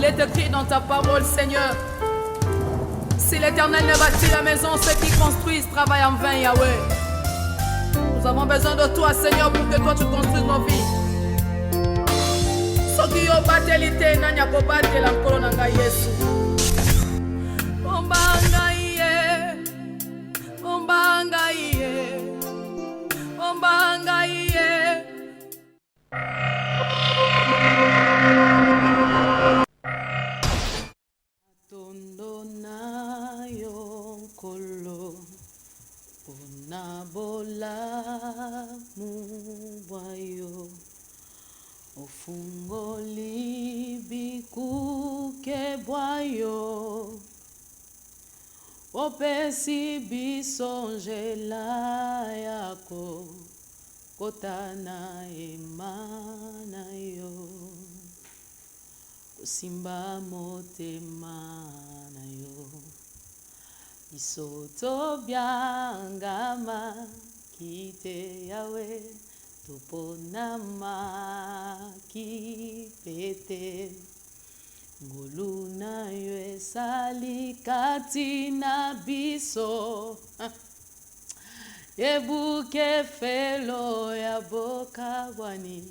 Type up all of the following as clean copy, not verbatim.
Il est écrit dans ta parole, Seigneur. Si l'Éternel ne bâtit la maison, ceux qui construisent travaillent en vain, Yahweh. Nous avons besoin de toi, Seigneur, pour que toi tu construises nos vies. Soki yo batelite nani akobatela nkolo na ngai Yesu. Ombanga iye, ombanga iye, ombanga iye. Tondo na yo nkolo, onabola muwayo. Ofungoli bikuke bwayo, opesi bisonjela yako, kotana emana yo, kosimba motema na yo, isoto byangama kite yawe. Tuponama kipete ngolu na yo esali kati na biso ebuke felo ya boka bwani.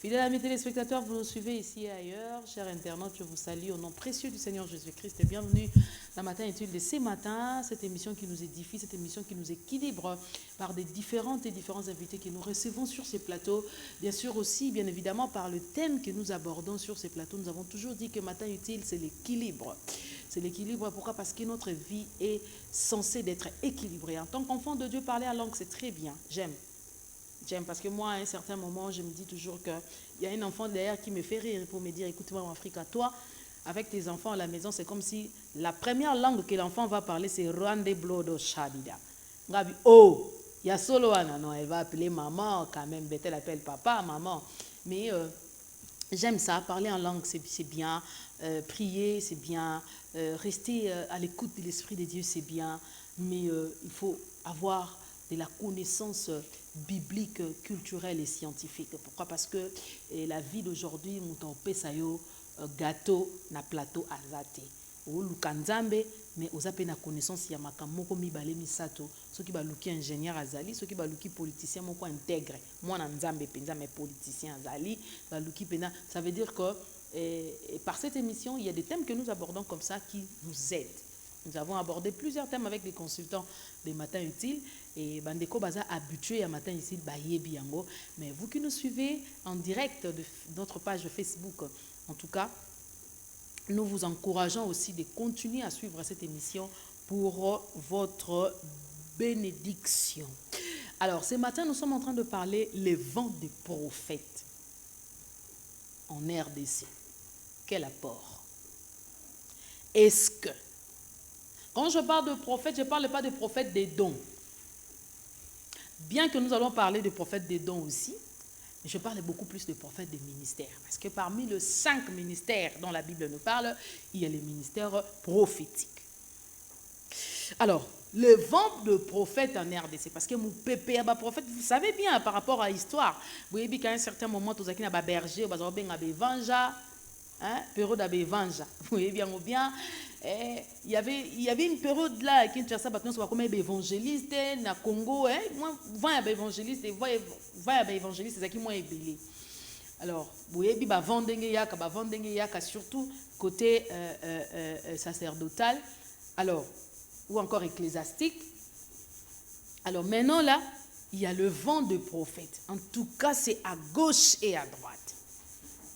Fidèles amis téléspectateurs, vous nous suivez ici et ailleurs. Chers internautes, je vous salue au nom précieux du Seigneur Jésus-Christ et bienvenue dans Matin Étude de ces matins, cette émission qui nous édifie, cette émission qui nous équilibre par des différents invités que nous recevons sur ces plateaux. Bien sûr aussi, bien évidemment, par le thème que nous abordons sur ces plateaux. Nous avons toujours dit que Matin Utile, c'est l'équilibre. C'est l'équilibre, pourquoi? Parce que notre vie est censée d'être équilibrée. En tant qu'enfant de Dieu, parler en langue, c'est très bien. J'aime parce que moi, à un certain moment, je me dis toujours qu'il y a un enfant derrière qui me fait rire pour me dire, écoute-moi, en Afrique, toi, avec tes enfants à la maison, c'est comme si la première langue que l'enfant va parler, c'est Rwande Blodo Shabida. Oh, il y a solo non, elle va appeler maman quand même, Bethel appelle papa, maman. Mais j'aime ça, parler en langue, c'est bien, prier, c'est bien, rester à l'écoute de l'Esprit de Dieu, c'est bien, mais il faut avoir de la connaissance biblique, culturelle et scientifique. Pourquoi? Parce que la vie d'aujourd'hui, mon pesayo gâteau na plateau azate. Ou lukanzambe, mais aux appels na connaissance ya makamoko mibale misato. Ceux qui baluki ingénieur azali, ceux qui baluki politicien moko intègre. Moi na nzambe penza mais politicien azali, baluki pena. Ça veut dire que par cette émission, il y a des thèmes que nous abordons comme ça qui nous aident. Nous avons abordé plusieurs thèmes avec des consultants des Matins Utiles et Bandeko Baza habitué à Matin Utile Bayebi Yango. Mais vous qui nous suivez en direct de notre page Facebook, en tout cas, nous vous encourageons aussi de continuer à suivre cette émission pour votre bénédiction. Alors, ce matin, nous sommes en train de parler les vents des prophètes en RDC. Quel apport? Est-ce que quand je parle de prophète, je ne parle pas de prophète des dons. Bien que nous allons parler de prophètes des dons aussi, mais je parle beaucoup plus de prophètes des ministères. Parce que parmi les 5 ministères dont la Bible nous parle, il y a les ministères prophétiques. Alors, le vent de prophète en RDC, parce que mon pépé, prophète, vous savez bien par rapport à l'histoire. Vous voyez qu'à un certain moment, vous avez un berger, vous avez un évangile, période d'Abévanja. Vous voyez bien ou bien. Il y avait une période là qui était ça comme évangéliste na Congo moi va évangéliste et va évangéliste c'est qui moi ébélé. Alors vous voyez ba vendenge yaka surtout côté sacerdotal alors ou encore ecclésiastique. Alors maintenant là il y a le vent de prophète. En tout cas c'est à gauche et à droite.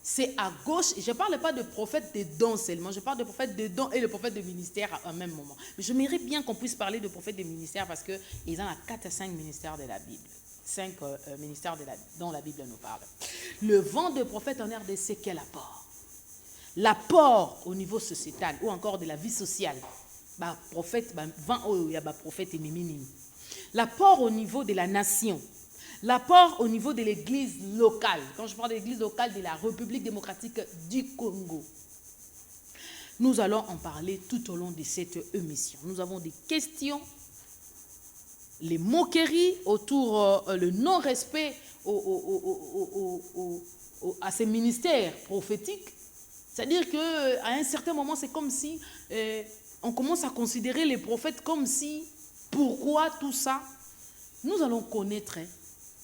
C'est à gauche, je ne parle pas de prophète de dons seulement, je parle de prophète de dons et de prophète de ministère à un même moment. Mais je mérite bien qu'on puisse parler de prophète de ministère parce qu'ils ont 4 à 5 ministères de la Bible. 5 ministères dont la Bible nous parle. Le vent de prophète en RDC, quel apport? L'apport au niveau sociétal ou encore de la vie sociale. Prophète, prophète et mimini. L'apport au niveau de la nation. L'apport au niveau de l'église locale. Quand je parle de l'église locale de la République démocratique du Congo. Nous allons en parler tout au long de cette émission. Nous avons des questions, les moqueries autour, le non-respect à ces ministères prophétiques. C'est-à-dire qu'à un certain moment, c'est comme si on commence à considérer les prophètes comme si, pourquoi tout ça? Nous allons connaître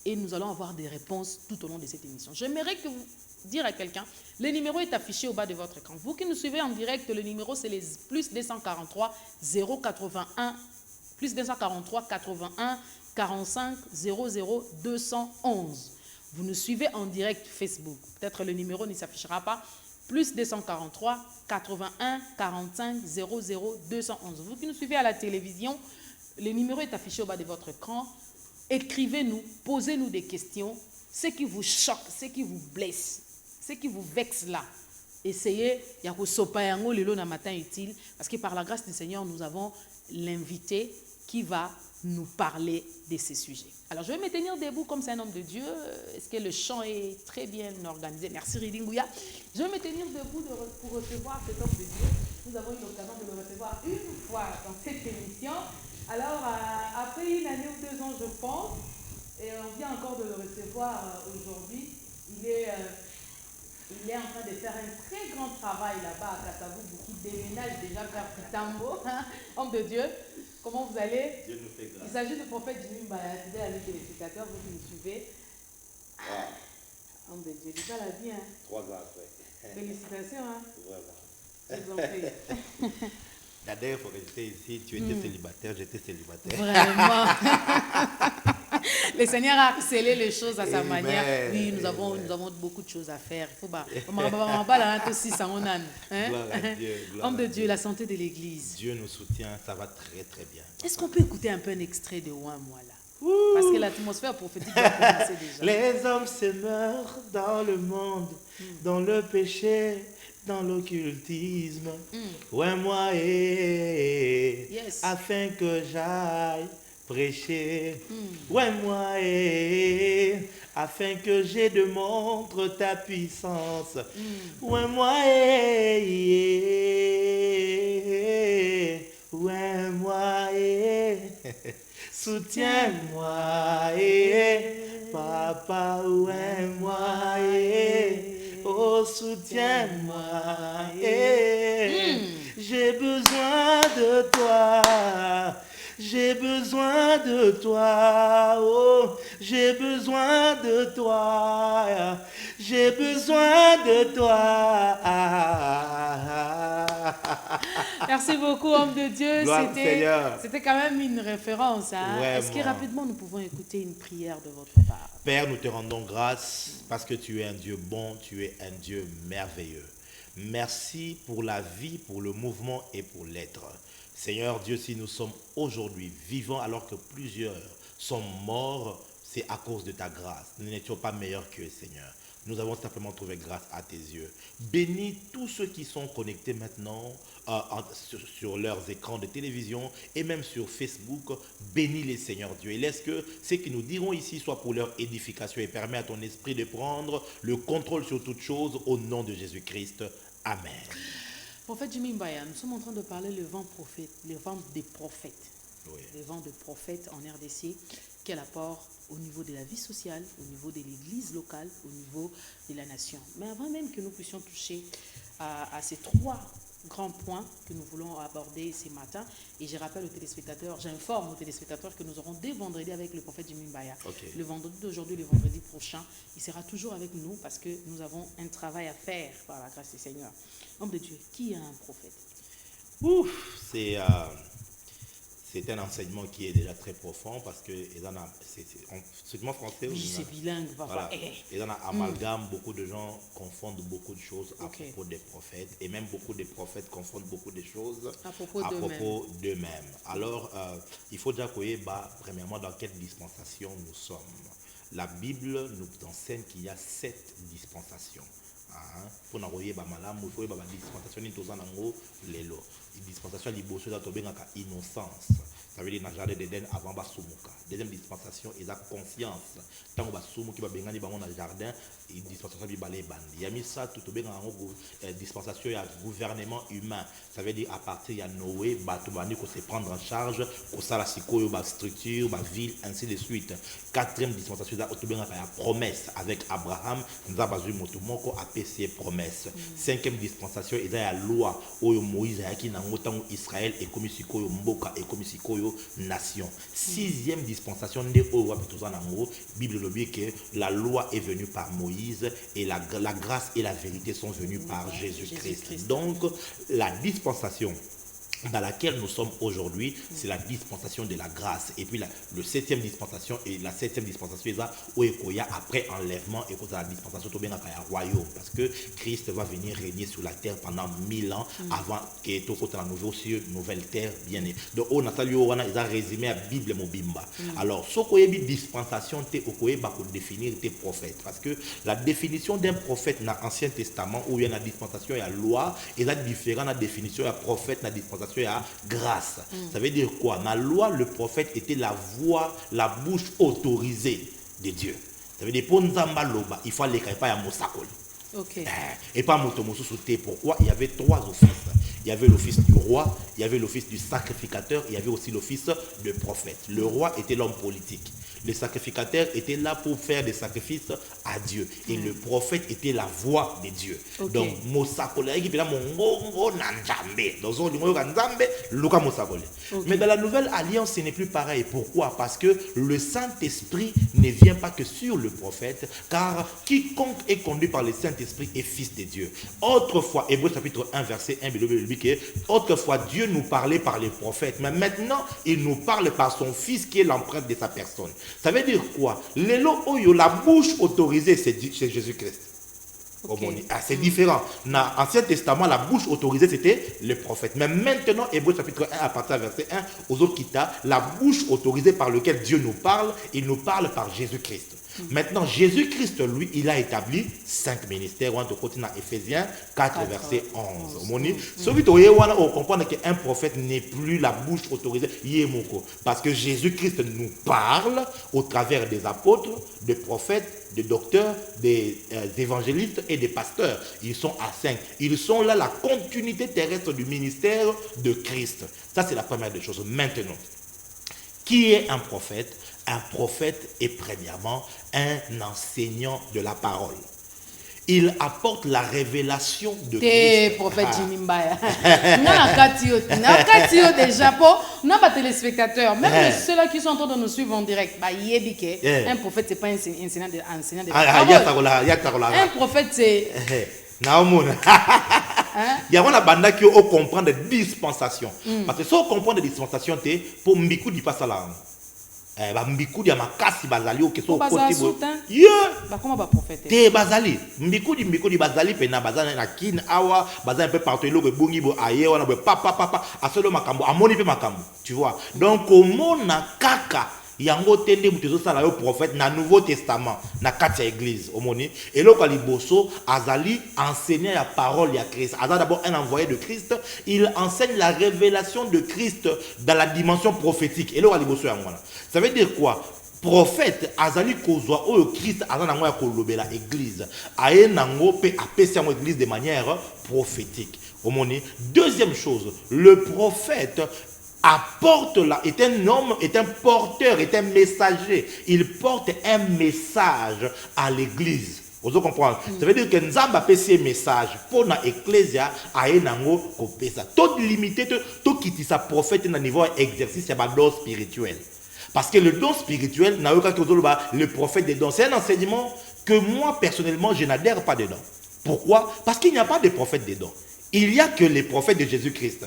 et nous allons avoir des réponses tout au long de cette émission. J'aimerais que vous dire à quelqu'un, le numéro est affiché au bas de votre écran. Vous qui nous suivez en direct, le numéro c'est les plus 243 081 plus 243 81 45 00 211. Vous nous suivez en direct Facebook. Peut-être le numéro ne s'affichera pas. Plus 243 81 45 00 211. Vous qui nous suivez à la télévision, le numéro est affiché au bas de votre écran. Écrivez-nous, posez-nous des questions. Ce qui vous choque, ce qui vous blesse, ce qui vous vexe là. Essayez, il y a le matin utile, parce que par la grâce du Seigneur, nous avons l'invité qui va nous parler de ces sujets. Alors, je vais me tenir debout comme c'est un homme de Dieu. Est-ce que le chant est très bien organisé? Merci, Ridingouya. Je vais me tenir debout pour recevoir cet homme de Dieu. Nous avons eu l'occasion de le recevoir une fois dans cette émission. Alors, après une année ou 2 ans, je pense, et on vient encore de le recevoir aujourd'hui, il est en train de faire un très grand travail là-bas à Katavou, qui déménage déjà vers Pitambo, hein, homme de Dieu. Comment vous allez? Dieu nous fait grâce. Il s'agit du prophète Jimmy Mbaya, fidèle avec les téléspectateurs, vous qui nous suivez. Homme de Dieu, déjà la vie, hein. 3 ans après. Félicitations, hein. Voilà. Je vous en prie. La dernière fois que j'étais ici, tu étais célibataire, j'étais célibataire. Vraiment. Le Seigneur a accéléré les choses à sa Amen. manière. Oui, nous avons beaucoup de choses à faire. Il faut pas. Homme de Dieu, la santé de l'Église. Dieu nous soutient, ça va très très bien. Est-ce qu'on peut écouter un peu un extrait de Ouin moi là? Parce que l'atmosphère prophétique va commencer déjà. Les hommes se meurent dans le monde, dans le péché, dans l'occultisme. Ouais, moi, Yes. afin que j'aille prêcher. Ouais, moi, afin que je démontre ta puissance. Ouais, moi, ouais, moi, soutiens-moi, papa, ouais, moi, oh, soutiens-moi, j'ai besoin de toi. J'ai besoin de toi, oh, j'ai besoin de toi, j'ai besoin de toi. Merci beaucoup, homme de Dieu. C'était quand même une référence. Hein? Est-ce que rapidement nous pouvons écouter une prière de votre part? Père, nous te rendons grâce parce que tu es un Dieu bon, tu es un Dieu merveilleux. Merci pour la vie, pour le mouvement et pour l'être. Seigneur Dieu, si nous sommes aujourd'hui vivants alors que plusieurs sont morts, c'est à cause de ta grâce. Nous n'étions pas meilleurs qu'eux, Seigneur. Nous avons simplement trouvé grâce à tes yeux. Bénis tous ceux qui sont connectés maintenant sur leurs écrans de télévision et même sur Facebook. Bénis-les, Seigneur Dieu. Et laisse que ce que nous dirons ici soit pour leur édification et permets à ton esprit de prendre le contrôle sur toutes choses au nom de Jésus-Christ. Amen. Prophète Jimmy Mbaya, nous sommes en train de parler le vent des prophètes. Oui. Le vent de prophètes en RDC. Quel apport au niveau de la vie sociale, au niveau de l'église locale, au niveau de la nation. Mais avant même que nous puissions toucher à ces 3 grands points que nous voulons aborder ce matin, et je rappelle aux téléspectateurs, j'informe aux téléspectateurs que nous aurons dès vendredi avec le prophète Jimmy Mbaya. Okay. Le vendredi d'aujourd'hui, le vendredi prochain, il sera toujours avec nous parce que nous avons un travail à faire par la grâce du Seigneur. Homme de Dieu, qui est un prophète? C'est un enseignement qui est déjà très profond parce que c'est seulement français. Oui, c'est bilingue. Voilà. Ils en amalgament, beaucoup de gens confondent beaucoup de choses à propos des prophètes et même beaucoup de prophètes confondent beaucoup de choses à propos d'eux-mêmes. Alors, il faut déjà connaître premièrement dans quelle dispensation nous sommes. La Bible nous enseigne qu'il y a 7 dispensations. Pour nous il faut dispensation ni tozana ngo lelo dispensation liboso da tobengaka innocence, Ça veut dire dans le jardin d'Éden avant Basumuka. Deuxième dispensation, ils ont conscience. Tant que Basumu qui va bengani dans le jardin, une dispensation qui va les bandi. Il y a mis ça tout au bien dans dispensation, il y a gouvernement humain. Ça veut dire à partir de Noé, Batubani qu'on se prendre en charge, qu'on ça la sikoyo, la structure, la ville, ainsi de suite. Quatrième dispensation, il y a la promesse avec Abraham. Nous avons besoin de APC promesse. Cinquième dispensation, il y a la loi où Moïse a qui n'a autant Israël et comme sikoyo Mboka et comme sikoyo nation. Sixième dispensation, Bible le dit que la loi est venue par Moïse et la grâce et la vérité sont venues par Jésus-Christ. Donc, la dispensation dans laquelle nous sommes aujourd'hui, c'est la dispensation de la grâce. Et puis le septième dispensation et la septième dispensation, après enlèvement, et la dispensation de royaume. Parce que Christ va venir régner sur la terre pendant 1000 ans avant que tout soit un nouveau ciel, nouvelle terre, bien né. Donc, on a résumé la Bible Mobimba. Alors, ce qu'on a dit dispensation, c'est pour définir tes prophètes. Parce que la définition d'un prophète dans l'Ancien Testament, où il y a la dispensation et la loi, et la différente définition de prophète dans la dispensation à grâce. Ça veut dire quoi? Dans la loi, le prophète était la voix, la bouche autorisée de Dieu. Ça veut dire pour Nzamba Loba, il faut aller à Mosakoli. Et pas Motomosu sauté. Pourquoi? Il y avait trois offices. Il y avait l'office du roi, il y avait l'office du sacrificateur, il y avait aussi l'office de prophète. Le roi était l'homme politique. Le sacrificateur était là pour faire des sacrifices à Dieu. Et le prophète était la voix de Dieu. Donc, mais dans la nouvelle alliance, ce n'est plus pareil. Pourquoi? Parce que le Saint-Esprit ne vient pas que sur le prophète, car quiconque est conduit par le Saint-Esprit est fils de Dieu. Autrefois, Hébreux chapitre 1, verset 1, autrefois Dieu nous parlait par les prophètes, mais maintenant il nous parle par son fils qui est l'empreinte de sa personne. Ça veut dire quoi? La bouche autorisée, c'est Jésus-Christ. C'est différent. Dans l'Ancien Testament, la bouche autorisée, c'était le prophète. Mais maintenant, Hébreux chapitre 1, à partir du verset 1, aux autres kita, la bouche autorisée par laquelle Dieu nous parle, il nous parle par Jésus-Christ. Maintenant, Jésus-Christ, lui, il a établi 5 ministères. On continue dans Éphésiens 4, verset 11. Celui qui on comprend qu'un prophète n'est plus la bouche autorisée. Parce que Jésus-Christ nous parle au travers des apôtres, des prophètes, des docteurs, des évangélistes et des pasteurs. Ils sont à 5. Ils sont là la continuité terrestre du ministère de Christ. Ça, c'est la première des choses. Maintenant, qui est un prophète? Un prophète est premièrement un enseignant de la parole. Il apporte la révélation de Christ. Prophète Jimimbaya. Déjà, pour nos téléspectateurs, même ceux-là qui sont en train de nous suivre en direct, un prophète, ce n'est pas un enseignant de la parole. Un prophète, c'est... Il y a un banda qui comprend des dispensations. Parce que si on comprend des dispensations, c'est pour Mbikou di Passalam. Mbikou di Amakasi Bazali ou Keso Koti. Comment va prophète? Te Bazali. Mbikou di Bazali, Pena Bazali na Kin Awa, Bazali peut partout, le Bungi bo aye, on a papa, à solo Makambo, à Moni pe Makambo. Tu vois? Donc, comment na Kaka? Yango tende mutezo sala yo prophète na Nouveau Testament na katia église omoni et là liboso azali enseigner la parole de Christ. Azali d'abord un envoyé de Christ, il enseigne la révélation de Christ dans la dimension prophétique. Et là liboso yangola. Ça veut dire quoi? Prophète azali kozwa oyo Christ azana ngoya kolobela église. Aye nango pe apesi yango église de manière prophétique. Omoni. Deuxième chose, le prophète apporte là, est un homme, est un porteur, est un messager. Il porte un message à l'église. Vous comprenez? Ça veut dire que nous avons un message pour l'Ecclésia à Enango Kopesa. Tout limité, tout qui dit ça prophète dans le niveau exercice, c'est un don spirituel. Parce que le don spirituel, le prophète des dons, c'est un enseignement que moi personnellement je n'adhère pas dedans. Pourquoi? Parce qu'il n'y a pas de prophète des dons. Il n'y a que les prophètes de Jésus-Christ.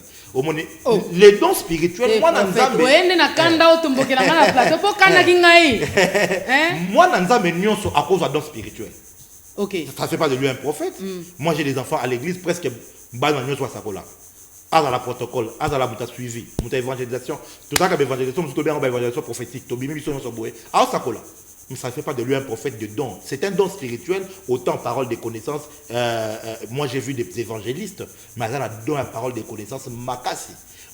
Les dons spirituels, moi, dans Nzambe, à cause de dons spirituels. Ça ne fait pas de lui un prophète. Moi, j'ai des enfants à l'église, presque, à la protocole, à la suivi, à l'évangélisation. Tout ça, l'évangélisation, c'est bien l'évangélisation prophétique. Mais ça ne fait pas de lui un prophète de don. C'est un don spirituel, autant parole de connaissances. Moi, j'ai vu des évangélistes, mais ça a don à parole de connaissances makasi.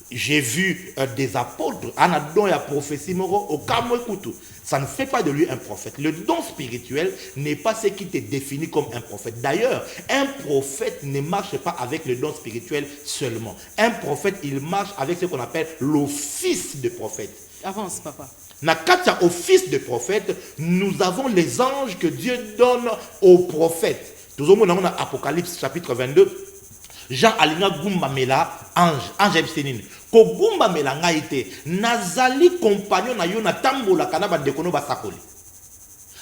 j'ai vu des apôtres, Anadon et a prophétie au Kamouekoutou. Ça ne fait pas de lui un prophète. Le don spirituel n'est pas ce qui te définit comme un prophète. D'ailleurs, un prophète ne marche pas avec le don spirituel seulement. Un prophète, il marche avec ce qu'on appelle l'office de prophète. Avance, papa. Dans le office de prophète, nous avons les anges que Dieu donne aux prophètes. Tout le monde dans Apocalypse chapitre 22. Jean alinga gumba mela ange ebsenine ko gumba mela ngaite nazali compagnon na yo na tambola kana ba dekono ba sakoli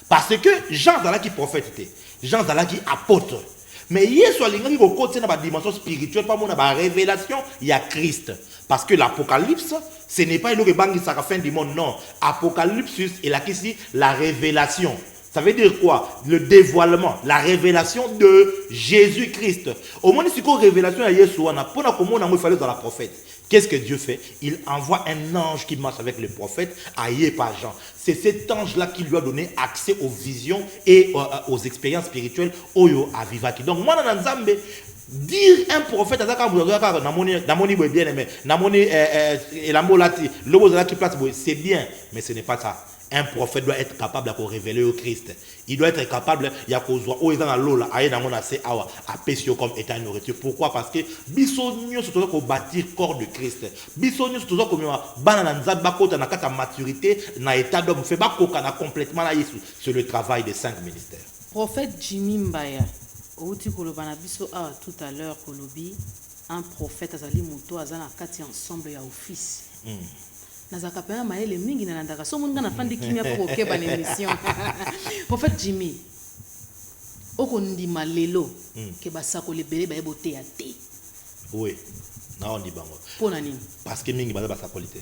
parce que Jean zalaki prophète Jean zalaki apôtre mais Yesu alinga ko côté na ba dimension spirituelle pas mona ba révélation il y a Christ parce que l'Apocalypse ce n'est pas le bangi sa fin du monde non Apocalypse est là ici la révélation. Ça veut dire quoi? Le dévoilement, la révélation de Jésus-Christ. Au moins, si une révélation à Jésus, il fallait dans la prophète. Qu'est-ce que Dieu fait? Il envoie un ange qui marche avec le prophète, Aïe par Jean. C'est cet ange-là qui lui a donné accès aux visions et aux expériences spirituelles. Oyo à Vivaki. Donc, moi, dans Nzambe, dire un prophète, c'est bien, mais ce n'est pas ça. Un prophète doit être capable de révéler au Christ. Il doit être capable de comme étant nourriture. Pourquoi? Parce que bisogno se doit bâtir corps de Christ. Bisogno se doit comme maturité na état d'homme fait pas complètement là sur le travail des 5 ministères. Prophète Jimmy Mbaya, outi kolobana biso tout à l'heure kolobi un prophète azali moto azana kati ensemble ya office. Nazaka pena maele mingi na landaka so munga na fandi kimia pour ke ban émission. Prophète Jimmy oko ndima lelo ke basako lebele ba ebote ya te. Oui. Na on dit bango. Pona nini? Parce que mingi ba sakolité.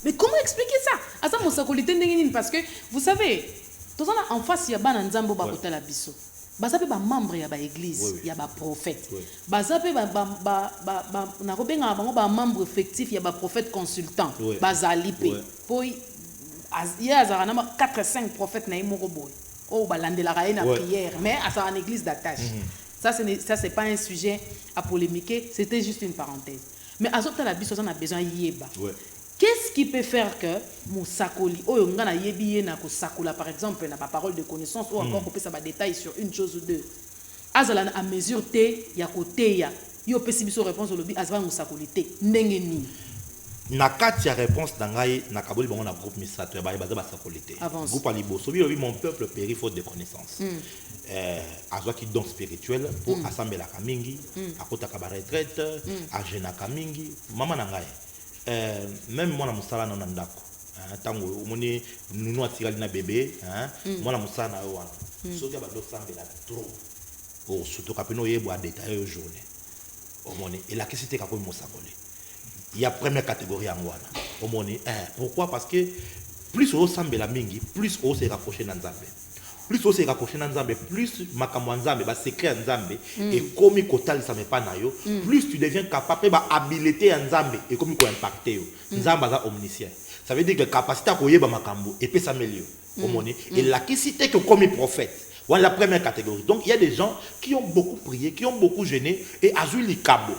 Mais comment expliquer ça? Asa mo sakolité ndenge nini parce que vous savez, tozana en face ya bana nzambo ba kotala biso. Bazape ba membre ya ba église, ya ba prophète. Bazape na kobenga bango ba membre effectif ya ba prophète consultant. Bazali pe. Poi ya azara na 4-5 prophètes na imoko boy. Oh balandela ka na prière, mais asa en église d'attache. Ça c'est pas un sujet à polémiquer, c'était juste une parenthèse. Mais azopta la biso on a besoin yeba. Qu'est-ce qui peut faire que mon sakoli, oyo ngana yebi na ko sakola par exemple na parole de connaissance ou encore couper ça ba détail sur une chose ou deux. Azala à mesure te ya côté ya yo pesi biso réponse au lobby azaba mo sakolité ndenge ni. Na kati ya réponse dangai na kaboli bango na groupe misato ba baza ba sakolité. Groupe aliboso bi mon peuple périt faute de connaissance. Azwa ki don spirituel pour assembler la kamingi, akota ka ba retraite, a jeuna kamingi, mama na ngai. Même moi na musala na ndako tango omoni nunu atirali na bébé moi na musala na wana soki ba do sambela trop pour surtout kapeno yebo a détailler au journée omoni et la question ka ko musakole il y a première catégorie en wana omoni pourquoi? Parce que plus au sambela mingi plus au se rapprocher na nzambe plus on se rapproche na nzambe plus makambo nzambe ba secret nzambe et comme kotal ça me pas na yo plus tu deviens capable ba habilité nzambe et comme ko impacter yo nzamba za omniscient ça veut dire que capacité à koyeba makambo et peut s'améliorer omoni et la capacité que comme prophète voilà la première catégorie. Donc il y a des gens qui ont beaucoup prié, qui ont beaucoup jeûné et azuli kabo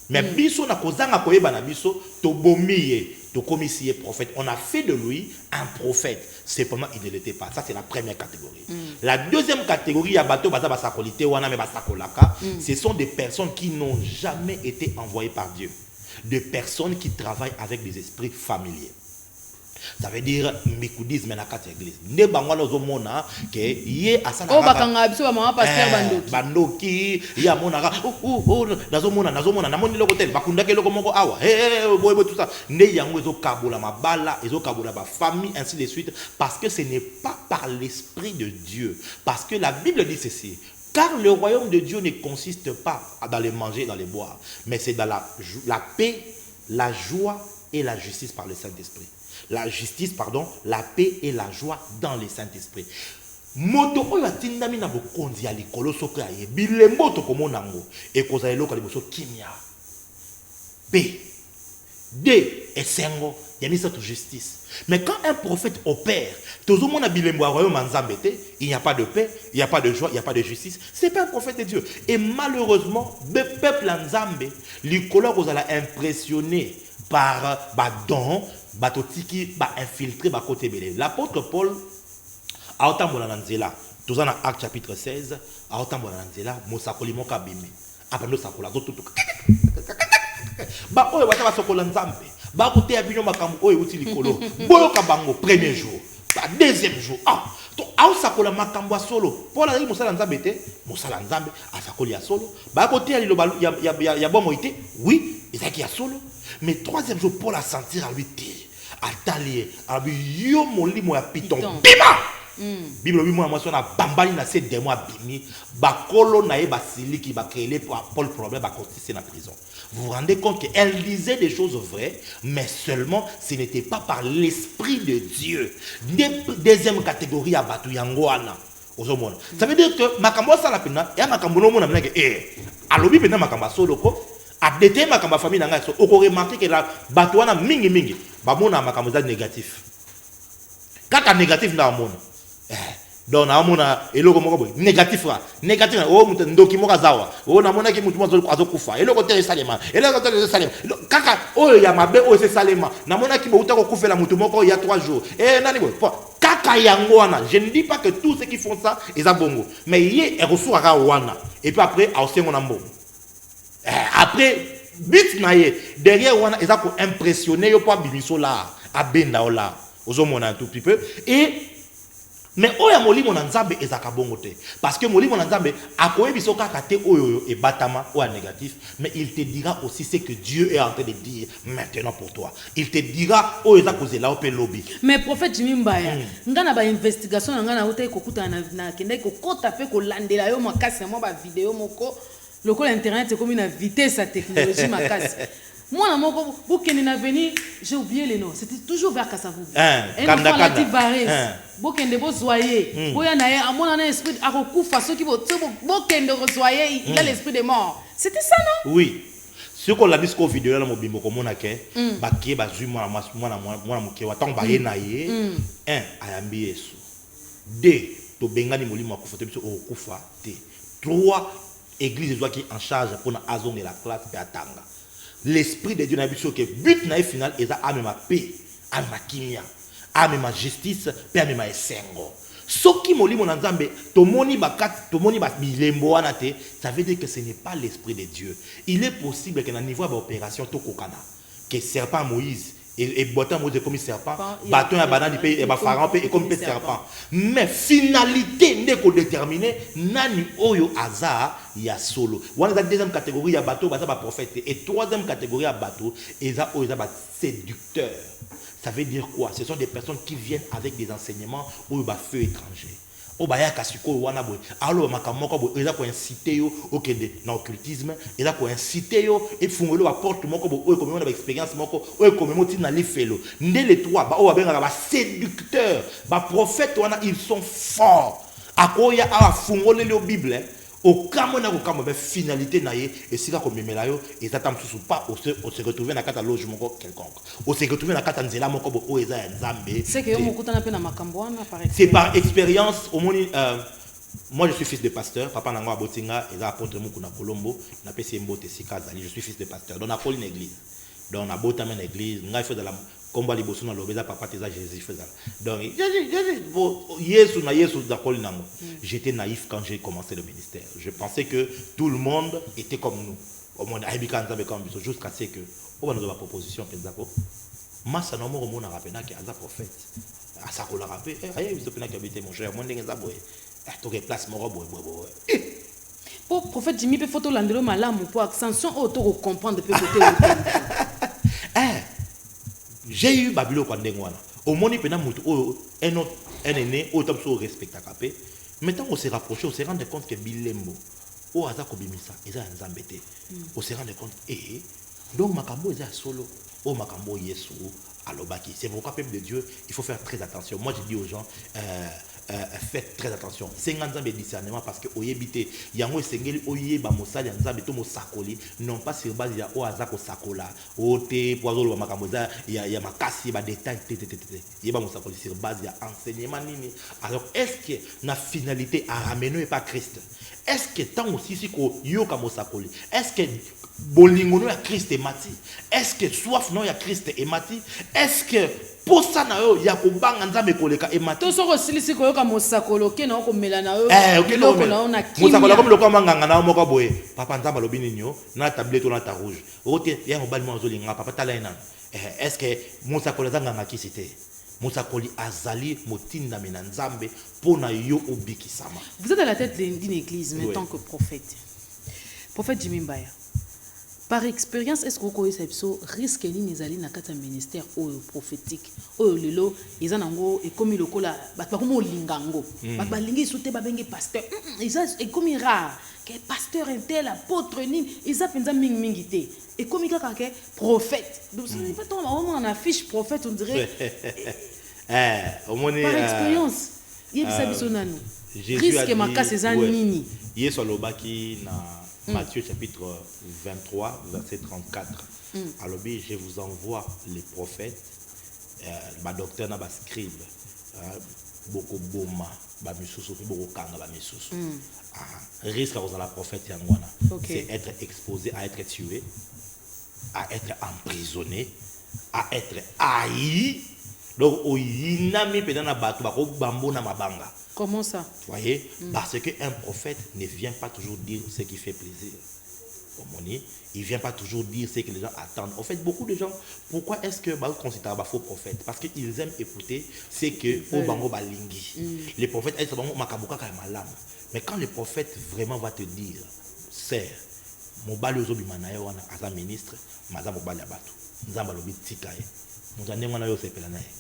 mais biso na kozanga koyeba na biso to bomiye to komisier prophète on a fait de lui un prophète. Cependant, il ne l'était pas. Ça, c'est la première catégorie. La deuxième catégorie, ce sont des personnes qui n'ont jamais été envoyées par Dieu. Des personnes qui travaillent avec des esprits familiers. Ça veut dire mikoudisme na kati église. Ne bangwa lozo mona ke ye asala oh bakanga biso ba mama pasteur bandoki ya mona nazo mona na moni loko tel bakunda ke loko moko awa boy tout ça ne yango ezo kabola mabala ezo kabola ba famille ainsi de suite parce que ce n'est pas par l'esprit de Dieu parce que la Bible dit ceci. Car le royaume de Dieu ne consiste pas dans les manger et dans les boire mais c'est dans la paix, la joie et la justice par le Saint-Esprit. La justice, pardon, la paix et la joie dans le Saint-Esprit. Moto oyo tindami na bokonzi ya likolo soka ye bilembo to komonango e kozalelo ka liboso kimia. P. D. Esengo il y a mis cette justice. Mais quand un prophète opère, il n'y a pas de paix, il n'y a pas de joie, il n'y a pas de justice. Ce n'est pas un prophète de Dieu. Et malheureusement, le peuple en Zambé, les couleurs vous allez impressionner par don, batotiki, infiltré, côté belé. L'apôtre Paul, a autant de nanzela, tout ça dans Acte chapitre 16, a autant de nanzela, mosakoli moka bimi. Après nous sakola, tout. Ba oyo wata basokola nzambe ba kote ya bino makambo oyo uti likolo boyo kabango premier jour ba deuxième jour to au sakola makambo solo pour la mosala nzambe te mosala nzambe asakoli ya solo ba kote ya liloba ya bomo ite oui ezaki ya solo mais troisième jour pour la sentir à lui te atalier à lui yo molimo ya piton bima Bible oui moi na bambali na ces démons bimi ba kolo na e ba siliki ba créer Paul problème ba continuer na prison. Vous vous rendez compte qu'elle disait des choses vraies, mais seulement ce n'était pas par l'Esprit de Dieu. Deuxième catégorie à Batu Yangoana. Ça veut dire que Makambo Salapina, et Makambo no mona que alobi pena Makamba Soloko, a dété Makamba famille nanga so, on remarqué que la Batuana mingi ba mona Makambo négatif. Kaka négatif na mona. Donc na mona eloko moko boy négatif o mutu ndoki moka zawa o na mona ki mutu mozo azokufa eloko te salema kaka oyo ya mabe oyo se salema na mona ki bouta ko kufela mutu moko il y a 3 jours et nani boy kaka yango wana. Je ne dis pas que tous ceux qui font ça ils ont bongo, mais yé erosuaka wana et puis après a osengo na mbongo après but na ye derrière wana ils ont impressionné yo pa bibiso là a benda ola ozomona un tout petit peu et mais oya molimo na nzambe ezaka bongo te parce que molimo na nzambe akoye biso kaka te oyo e batama ou négatif, mais il te dira aussi ce que Dieu est en train de dire maintenant pour toi. Il te dira oyo za kozela ope lobby. Mais prophète Jimmy Mbaya ngana ba investigation ngana uta ko kuta na kenda ko kota pe ko landela yo makasi mo ba vidéo moko lokola internet comme une vitesse sa technologie makasi. Moi, pour qu'il n'a venu, j'ai oublié les noms. C'était toujours vers Kassavou. Et une fois, la petite varese. Bokende bo zoyer. Boya na ye, à mon âne esprit, à recouvrir ceux qui vont. Bokende zoyer, il a l'esprit des morts. C'était ça, non? Oui. Ce qu'on a dit sur la vidéo, là, mon bimbo, comme on a fait, baké, bazu, moi, mon tant baye na ye. 1, ayambi yesu. 2, to bengani moli ma kufa, te o kufa te. 3, église de qui en charge pour na azon de la classe et atanga. L'esprit de Dieu n'a vu que but na final est à ma paix, à ma kimia, à ma justice, à ma esengo. Soki moli mon nzambe, tomoni bakat, tomoni ba bilembo anate, ça veut dire que ce n'est pas l'esprit de Dieu. Il est possible que dans niveau d'opération to kokana, que serpent Moïse et botan Moïse comme serpent, bâton à banane et pharaon et comme serpent. Mais finalité n'est qu'on déterminer nani oyo azar ya solo. Voilà la deuxième catégorie ya bateau baza ba prophète et troisième catégorie ya bateau eza oyo ba séducteur. Ça veut dire quoi? Ce sont des personnes qui viennent avec des enseignements ou ba feu étranger. O baya kasiko wana boy alors makamoko boy eza ko inciter yo okende na occultisme eza ko inciter yo et fungolo ba porte moko boy o comme on a expérience moko o comme moti na lifelo nde les trois ba o benga ba séducteurs ba prophètes wana ils sont forts akoya a fungolo le bible au kamona ko kamo ba finalité na ye et sika ko memela yo et ça tam sous pas on se retrouver na kata loge moko quelconque on se retrouver na kata nzela moko bo o eza ya nzambe c'est que yo mokuta na pe na makambo wana par exemple c'est par expérience au moins moi je suis fils de pasteur papa nango abotinga et apôtre mukuna Colombo na pesi mbote sikazali je suis fils de pasteur dans la colline église dans la botame en église ngai fait de la combat liboso na lobeza papa teza Jésus faisait donc Yesu na Yesu da colline nango j'étais naïf quand j'ai commencé le ministère je pensais que tout le monde était comme nous au monde abika nzambe comme biso jusqu'à ce que on va nous avoir proposition penzako massa no mo mona rapena ki aza prophète asa ko la rapé aye biso pena ki habiter mon cher mon ndenge za boye to ke place mo boye pour prophète Jimmy pe photo landelo malamu pour ascension auto comprendre pe côté j'ai eu Babylone quand ndengwana au moni pena mutu un autre un aîné au top so respecta capé maintenant on s'est rapproché on s'est rendu compte que bilembo o aza ko bimisa eza nzambe te on s'est rendu compte donc makambo eza solo o makambo Yesu alobaki c'est pourquoi peuple de Dieu il faut faire très attention moi je dis aux gens faites très attention. C'est un discernement parce que oyebite yango sengeli oyeba mosali nzambe to mosakoli non pas sur base ya o azako sakola ote poazolo ba makamoza ya makasi ba détail yeba mosakoli sur base ya enseignement nini. Alors est-ce que na finalité a ramener pas Christ? Est-ce que tant aussi si ko yoka mosakoli est-ce que bolingo no ya Christ et mati? Est-ce que soif no ya Christ et mati? Est-ce que pour ça na yo ya ko banga nzambe koleka et mati? To soko silisi ko yoka mosakolo ke na ko mela na yo ok no na mosakolo comme le ko manganga na moko boye papa nzambe lobi nini yo na tablette na ta rouge ok ya mobali mo zolinga papa tala ina est-ce que mosakolo zanga kisite mosakoli azali motinda mena nzambe pona yo obikisama? Vous êtes à la tête d'une église mais en tant que prophète Jimmy Mbaya. Par expérience, est-ce que vous connaissez ce risque que les alliés dans le ministère prophétique? Lelo, ils ont un et comme il le colla, comme lingango, lingi sauté babenge pasteur. Ils ont comme rare que pasteur intel, apôtre ni, ils ont pensé mingité. Et comme il y a prophète. Donc c'est pas tant on affiche prophète on dirait. Par expérience, il y a des bisonano. Risque marqué ces années. Yeso lobaki na Matthieu chapitre 23, verset 34. Alors, je vous envoie les prophètes, ma docteur na ba scribe, beaucoup boma, ba misusu, beaucoup kanga ba misusu. Risque à la prophète yangwana, c'est être exposé à être tué, à être emprisonné, à être haï. Donc, au yinami pedana batu bako bambo na mabanga. Comment ça? Vous voyez, parce qu'un prophète ne vient pas toujours dire ce qui fait plaisir. Il ne vient pas toujours dire ce que les gens attendent. En fait, beaucoup de gens, pourquoi est-ce que vous considérez un faux prophète? Parce qu'ils aiment écouter ce que Obango Balingi. Les prophètes, elles sont makabuka kaimalam. Mais quand le prophète vraiment va te dire, c'est mon bali ozobi manaye wana asa ministre, maza mo bali abatu. Nzamba lobi tikaye. Mon ane wana yo sepelanaye.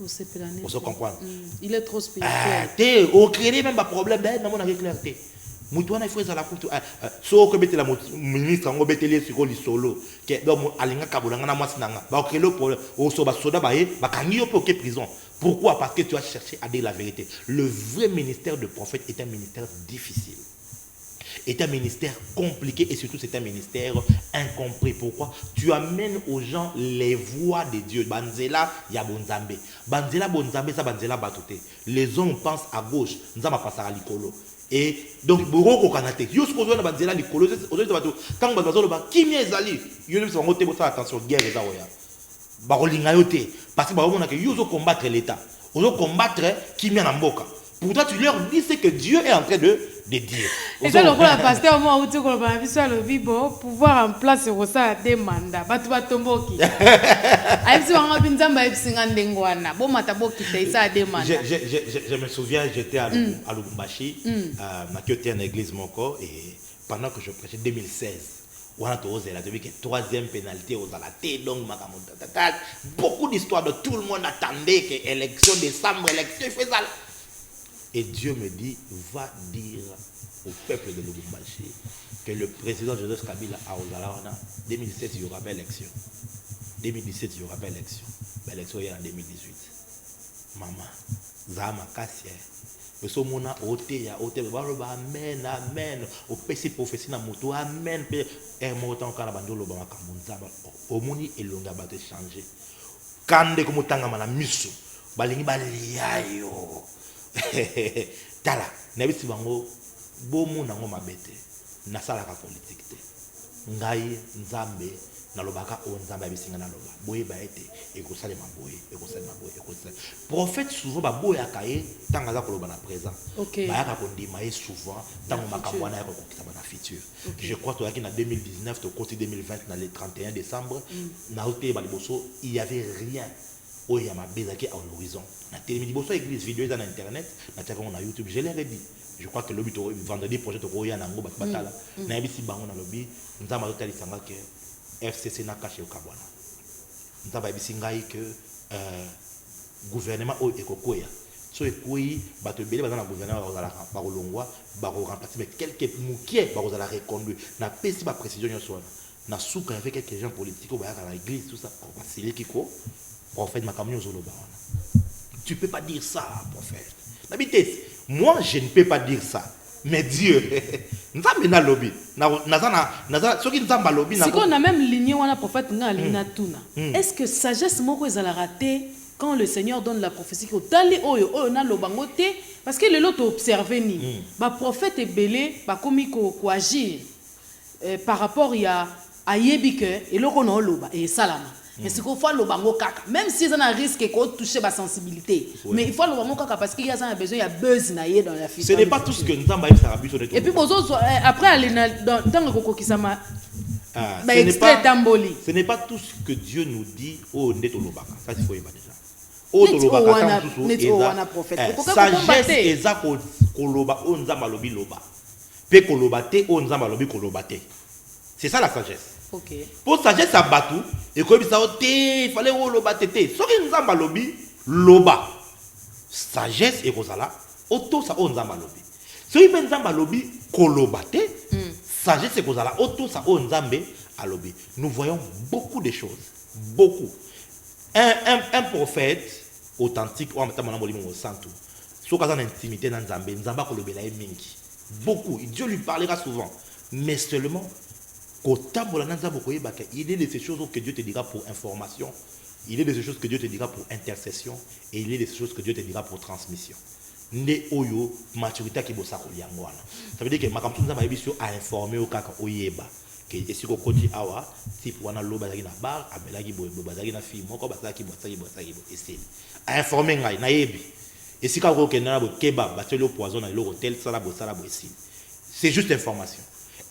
Vous se comprendre. Il est trop spirituel. Au créer même pas problème d'aide, mais on a clarté. Moutouna il faut à la cour. So que bete la ministre ngo beteli sur li solo. Que donc alinga kabulanga na mwasi nanga. Ba créer le problème. Au so ba soda ba ye ba kangi yo pour que prison. Pourquoi? Parce que tu as cherché à dire la vérité. Le vrai ministère de prophète est un ministère difficile. Est un ministère compliqué et surtout c'est un ministère incompris. Pourquoi? Tu amènes aux gens les voix de Dieu. Banzela ya bonzambe. Banzela bonzambe ça banzela batoté. Les hommes pensent à gauche, nzamba passe à likolo. Et donc boroko kanate. Yo ce qu'on na banzela likolo, aujourd'hui bato quand bazolo ba kimia ezali. Yo ne sont moté pour ça attention guerre eza oya. Ba kolinga yote parce que ba mona que yo zo combattre l'état. Ozo combattre kimia na mboka. Pourtant tu leur dis ce que Dieu est en train de dire. Et ça, le pasteur, moi, où tu as le bibo, pouvoir en place, c'est ça, des mandats. Tu vas tomber. Je me souviens, j'étais à Lubumbashi, à une église Moko, et pendant que je prêchais 2016, on a vu que troisième pénalité aux alatés, donc beaucoup d'histoires de tout le monde attendait que élection décembre, élection, fait ça. Et Dieu me dit, va dire au peuple de Lubumbashi que le président Joseph Kabila a Ozalawana, 2017, il y aura pas élection. 2017, il y aura pas élection. L'élection est en 2018. Maman, Zama Kassia. Mais ce mona oté ya oté amen amen au PC prophétie na moto amen et montant kana bandolo ba makambo au moni elonga ba te changer. Kande ko mutanga mana miso balingi baliayo. Tala, nebisi bango bomu nango mabete nasala ka politique te. Ngai nzambe nalobaka o nzambe abisinga naloba. Boye ba ete ekosale maboye, ekosale maboye, ekosale. Prophète souvent ba boya kaye tanga za koloba na présent. Ba yaka kondima ye souvent tango makambo na yako kokita na futur. Je crois que en 2019 au côté 2020 dans le 31 décembre na oté ba liboso il y avait rien. Oh, il y a ma bézaki à l'horizon. La télévision, église vidéo dans internet, on a YouTube, je l'ai dit. Je crois que le but vendredi projet de Roya Nango Batala. Nabisi Bango na lobby, nous avons dit que FCC n'a caché au Kabwana. Nous avons dit que gouvernement au Ekokoya. So Ekoyi, Batobele, dans le gouvernement, Barolongwa, Baro remplacé, mais quelques moukiers, Baro la reconduire. N'a pas si ma précision, n'a souka avec quelques gens politiques, au à l'église, tout ça, c'est l'équipe. Prophète Makamio Zoloba. Tu ne peux pas dire ça, prophète. Moi, je ne peux pas dire ça. Mais Dieu, nous avons un lobby. Si on a même ligné, on a prophète, est-ce que sagesse moko est à la rater quand le Seigneur donne la prophétie que tali oyo oyo na lobangote parce que le lot observé ni ba prophète est belé ba komi ko agir par rapport à yebike et loko no loba et salama. Mais c'est qu'il faut le bango kaka. Même si ça a un risque qu'on touche ma sensibilité. Mais il faut le bango kaka parce qu'il y a besoin, il y a buzz naïe dans la fille. Ce n'est pas tout ce que nous avons fait. Et puis, après, aller dans le coco qui s'ama. Ce n'est pas tout ce que Dieu nous dit au Netolobaka. Ça, il faut y déjà. Au Tolobaka, sagesse et ça koloba on nzamba lobi loba. Pe kolobate on nzamba lobi kolobate. C'est ça la sagesse. Okay. Pour sagesse à Batou, et comme ça, il fallait loba tété. Ce qui nous a lobi, loba. Sagesse et Rosala, auto ça on zamba lobi. Ce qui nous a lobi, kolobate. Sagesse et Rosala, auto ça on zambe à lobi. Nous voyons beaucoup de choses. Beaucoup. Un prophète authentique, ou en même temps, on sent tout. Sauf qu'à intimité dans Nzambe, Nzamba kolobela est mingi. Beaucoup. Dieu lui parlera souvent. Mais seulement, il est de ces choses que Dieu te dira pour information, il est de ces choses que Dieu te dira pour intercession, et il est de ces choses que Dieu te dira pour transmission. Ne oyo maturité qui bossa koyangwana. Ça veut dire que ma kamtu nzamba yebisio a informé au kaka oyeba que esiko kodi awa type wana loba zaki na bar amelaki boye bazaki na fille moko bazaki bosaki eseli. A informé ngai na yebi. Esika ko kenana bo keba batelo poison na lo hotel sala bo eseli. C'est juste information.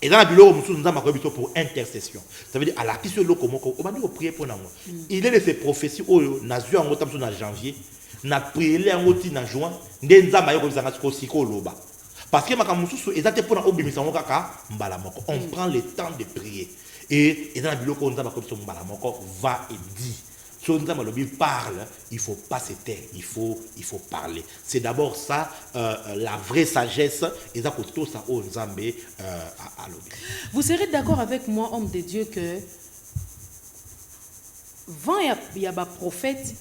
Et dans la Bible, nous avons pour intercession. Ça veut dire, à la question de l'eau, on va nous prier pour nous. Il est de ces prophéties, où nous avons en janvier, nous avons prié en juin, nous avons parce que on prend le temps de prier. Et dans la Bible, nous avons va et dit. Si on parle, il ne faut pas se taire, il faut parler. C'est d'abord ça, la vraie sagesse. Vous serez d'accord avec moi, homme de Dieu, que quand il y a des prophètes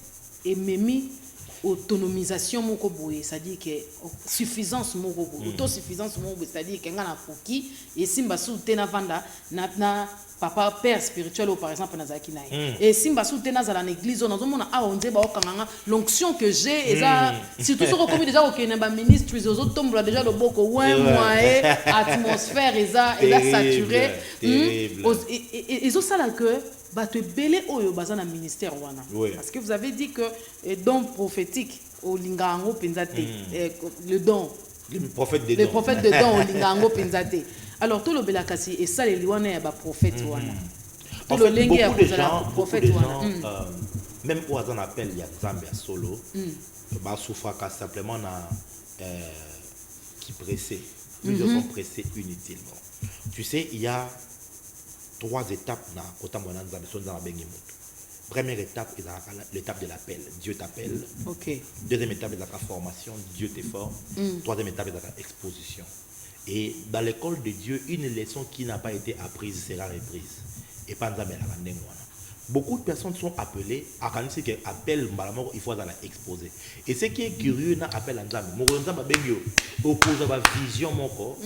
et même autonomisation, c'est-à-dire que suffisance, autosuffisance, c'est-à-dire qu'il y a un foki et si on a papa père spirituel ou par exemple nazaki naï et si mbasu tena za l'église on a a on dit ba okanga l'onction que j'ai et ça surtout ce comme déjà OK na ba ministre les autres tombent déjà le boko ouais moi atmosphère et ça saturé et ça ça là que ba te belé oyo baza na ministère wana parce que vous avez dit que don prophétique au lingango penzate le don le prophète de don au lingango penzate. Alors, tout le belakasi et ça, les liouane et les prophètes. En fait, beaucoup de gens, même au hasard appelle il y a Zambia solo, bah souffre simplement qui pressé. Plusieurs sont pressés inutilement. Tu sais, il y a 3 étapes dans Kotamwana Zambia. Première étape, l'étape de l'appel. Dieu t'appelle. Deuxième étape, la formation. Dieu te forme. Troisième étape, la exposition. Et dans l'école de Dieu, une leçon qui n'a pas été apprise sera reprise. Et pas dans la beaucoup de personnes sont appelées à quand ils appellent il faut la exposer. Et ce qui est curieux dans l'appel en Zambie, mon Zambie bengyo, au cause de la vision mon corps.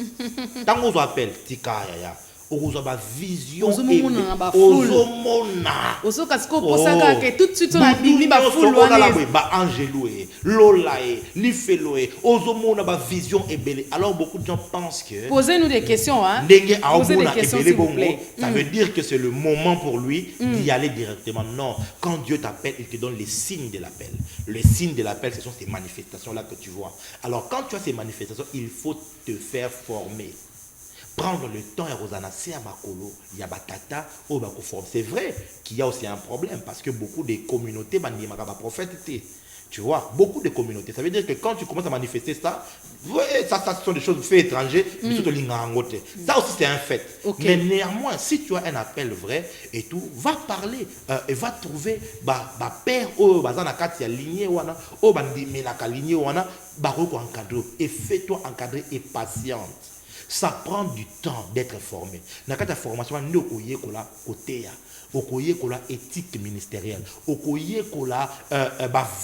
Tant qu'on appelle tika ya. Ozo ba vision et ozomona ozo kasko posaka que tout de suite on a bimi ba foule wana ba angeloué lolaé lifeloé ozomona ba vision et belé. Alors beaucoup de gens pensent que posez-nous des questions hein posez des questions s'il vous plaît. Ça veut dire que c'est le moment pour lui d'y aller directement. Non, quand Dieu t'appelle, il te donne les signes de l'appel. Les signes de l'appel, ce sont ces manifestations là que tu vois. Alors quand tu as ces manifestations, il faut te faire former. Prendre le temps et Rosanna, c'est à Makolo, il y a Batata, au Bakoform. C'est vrai qu'il y a aussi un problème parce que beaucoup de communautés, prophète, tu vois, beaucoup de communautés. Ça veut dire que quand tu commences à manifester ça, ça sont des choses faites étrangères, mais surtout ça aussi c'est un fait. Mais néanmoins, si tu as un appel vrai et tout, va parler et va trouver père au bazana katia lignée wana, au bandi melaka lignée wana, baroko encadré et fais-toi encadrer et patiente. Ça prend du temps d'être formé. Dans la formation, nous avons la côté, la éthique ministérielle, la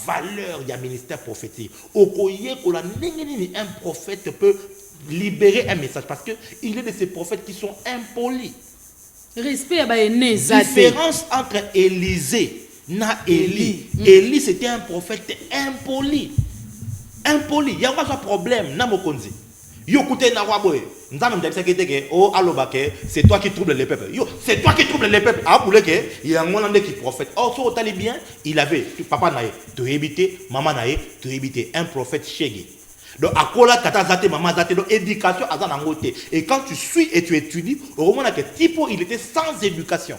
valeur du ministère prophétique, un prophète peut libérer un message parce qu'il est de ces prophètes qui sont impolis. Respect à différence entre Élisée et Élie. Élie c'était un prophète impoli. Impoli. Il y a pas de problème. Namokonzi. Yokoute na waboye. C'est toi qui troubles les peuples. C'est toi qui troubles les peuples. Ah, pour que il y a un monde qui prophète. Oh, sur le bien, il avait papa naïe, tu éviter, maman naïe, tu éviter un prophète chégué. Donc, à quoi là, tata zate, maman zate, donc éducation à zanangote. Et quand tu suis et tu étudies, au moment que Tipo, il était sans éducation.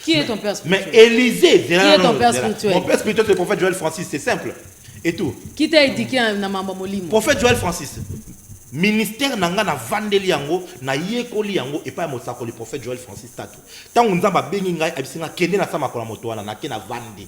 Qui est ton père spirituel? Mais Élisée, qui est ton père spirituel? Mon père spirituel, c'est le prophète Joël Francis, c'est simple. Et tout. Qui t'a éduqué dans Mamba Molimo? Prophète Joël Francis. Ministère nanga na vandeli yango na yekoli yango et pas mosako le prophète Joël Francis Tatu. Tant on nzamba bengi ngai abisinga kende na sama kola moto wana na ke na vandi.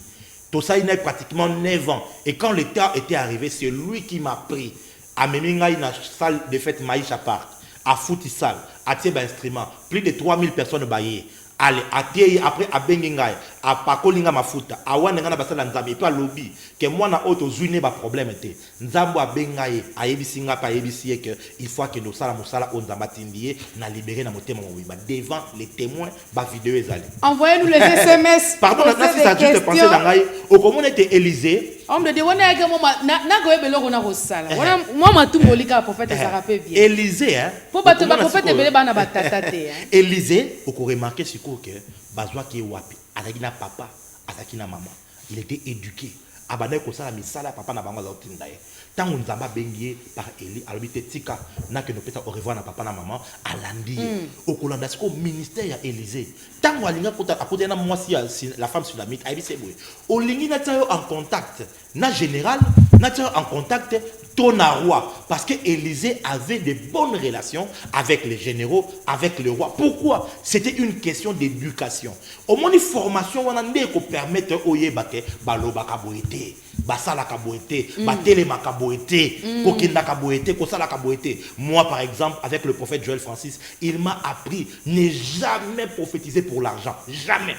Tout ça il a pratiquement 9 ans et quand le temps était arrivé, c'est lui qui m'a pris à meminga na salle de fête Maïcha Park à Footisal, à tieba instrument, plus de 3000 personnes baillées. Allez, après à Bengingai, à Pakolinga Mafuta, à Wananga Basala Nzambi, et puis à Lobby, que moi na auto zouine ba problème était. Nzambo a Bengai, à Ebisinga, pa Ebisie, que il faut que nous sala musala on Nzambatindie, na libéré na motema mobiba devant les témoins, ba vidéo ezali. Envoyez-nous les SMS. Pardon, maintenant si ça juste pensé dans Ngai, au comment était Élisée. On me dit, on a que na goye beloko na rosala. Moi ma tout molika prophète Zarapé bien. Élisée hein. Pour battre ba prophète belé ba na batatate hein. Élisée, au remarqué sur que bazwa ki wapi, azaki na papa, azaki na maman. Il était éduqué. Abane ko sala misala papa na bango za otinda ye. Tango nzamba bengié par Élie, alobité tika na que nous peut au revoir na papa na maman alandi. Au kolanda siko ministère ya Élisée. Tango alinga kota akote na mwasi la femme sulamite aibi seboué. Olingi na tayo en contact na général, na tayo en contact ton roi parce que Élisée avait de bonnes relations avec les généraux, avec le roi. Pourquoi? C'était une question d'éducation. Au moins une formation on a ko permettre oyebake baloba kaboité. Basala kaboité, batele makaboité, kokenda kaboité, kosala kaboité. Moi par exemple avec le prophète Joël Francis, il m'a appris ne jamais prophétiser pour l'argent, jamais.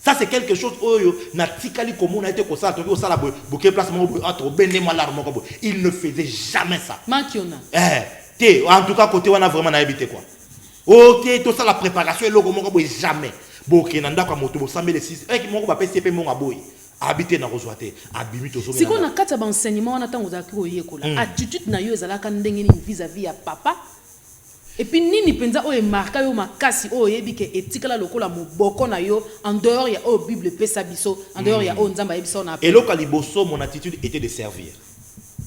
Ça c'est quelque chose na tikali comme on a été kosala to kosala bouquet place mo entre bende malar moko. Il ne faisait jamais ça. Makiona. En tout cas côté on a vraiment na habité quoi. OK, tout ça la préparation et logo moko jamais. Boké nanda kwa moto bo sambe les 6 et moko ba PCP mon aboy. Habiter na rezoité abimi to zo. Si qu'on a kata ba enseignement on attend ozaki oyekola. Attitude na yo ezalaka ndenge ni vis-à-vis ya papa. Et puis nini penza o e marka yo makasi o yebi ke etikala lokola moboko na yo en dehors ya o Bible pesa biso en dehors ya o nzamba yebiso na. Et lokaliboso mon attitude était de servir.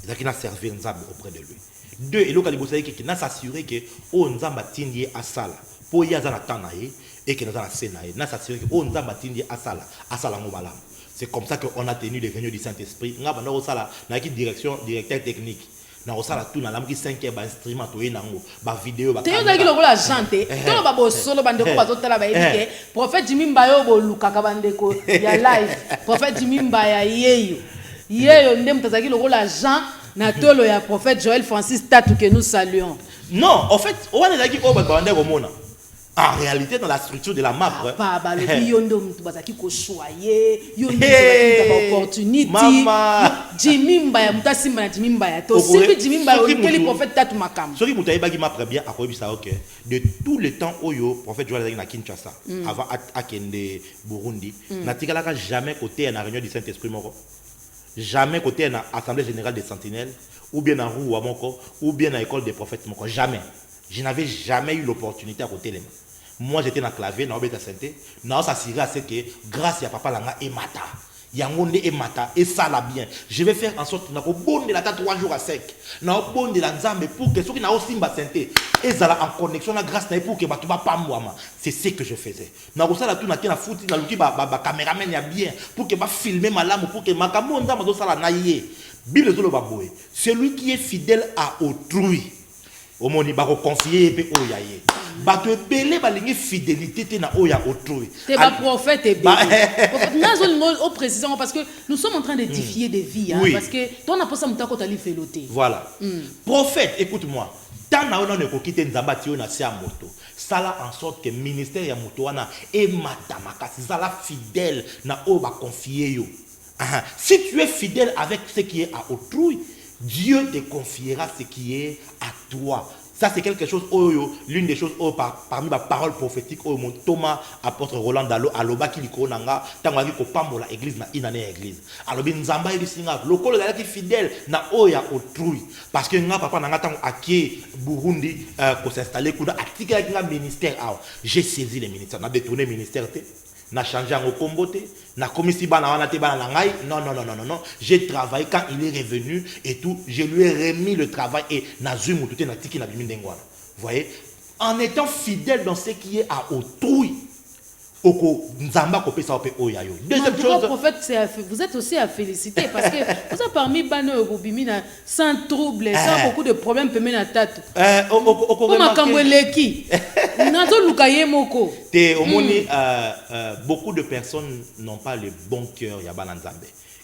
C'est-à-dire qu'il servir nzamba auprès de lui. Deux et lokaliboso qui n'a s'assurer que o nzamba tindi asala po ya za na tanaye et que na za na senaye n'a s'assurer que o nzamba tindi asala ngo malamu. C'est comme ça qu'on a tenu les réunions du Saint-Esprit. Nga bana osala na ki directeur technique. Na osala tout na lamki 5e ba instrument to yenango ba vidéo ba caméra. Te yo ngilo la chante. To ba bo solo bande ko ba zotala ba ebike. Prophète Jimmy Mbayo bo lukaka bande ko ya live. Prophète Jimmy Mbaya yeyo. Yeyo ndem tazaki lo la Jean na tolo ya prophète Joël Francis Tatu que nous saluons. Non, en fait, on a dit ko ba bande ko mona. En réalité, dans la structure de la map, le yondo mtubazaki ko choyer, yondo mtubazaki opportunité. Mama, Jimmy Mbaya mutasimba na Jimmy Mbaya. To sibi Jimmy Mbaya quel prophète Tatu makam. Soki mutayi bagi map très bien akobi ça OK. De tout le temps oyo prophète Joël na Kinshasa avant akende Burundi, na tikalaka jamais côté na réunion du Saint-Esprit moko. Jamais côté na assemblée générale des sentinelles ou bien na rue moko ou bien na école des prophètes moko, jamais. Je n'avais jamais eu l'opportunité à côté de moi. Moi, j'étais dans le clavier, dans le santé. Dans s'assurer à ce que, grâce à papa Langa et Mata, Yangonde et Mata, et ça la bien. Je vais faire en sorte que nous bon de la 3 jours à sec. Nous bon de la nzambe pour que ceux qui n'ont aussi pas santé, et ça en connexion, grâce à pour que tu vas pas moi. C'est ce que je faisais. Nous avons ça là tout na na foot, na luki ba caméraman ya bien pour que ba filmer ma lame pour que ma camonda ma do ça la naïe. Bible zolo ba boy. Celui qui est fidèle à autrui. Au moni ba confier pe oyaye ba te belé ba lingi fidélité te na oya autrui te ba prophète et prophète nazo au précision parce que nous sommes en train d'édifier des vies hein, oui. Parce que ton n'a pas ça mutako tali feloté voilà prophète écoute-moi tant na ona ne ko kite nzamba ti na sia moto sala en sorte que ministère ya moto wana e matamaka sala fidèle na o ba confier yo. Si tu es fidèle avec ce qui est à autrui, Dieu te confiera ce qui est à toi. Ça, c'est quelque chose, l'une des choses parmi les paroles prophétiques, Thomas, apôtre Roland Dalo, aloba qui liko nanga, tango ko pambola église na inane église. Alobi nzamba ili singa, lokolo dala ki fidèle na oya autrui. Parce que nga papa nanga tango akie Burundi ko s'installer kuda atika nga ministère a. J'ai saisi les ministères, na détourné ministère te. Na changé en comboté, na commissi bana wana te bana ngai. Non. J'ai travaillé quand il est revenu et tout. Je lui ai remis le travail et na zumu tout na tiki na bimindengwana. Vous voyez, en étant fidèle dans ce qui est à autrui. Deuxième chose, prophète, vous êtes aussi à féliciter parce que vous êtes parmi Bano Bobimina sans trouble, sans beaucoup de problèmes. Beaucoup de personnes n'ont pas le bon cœur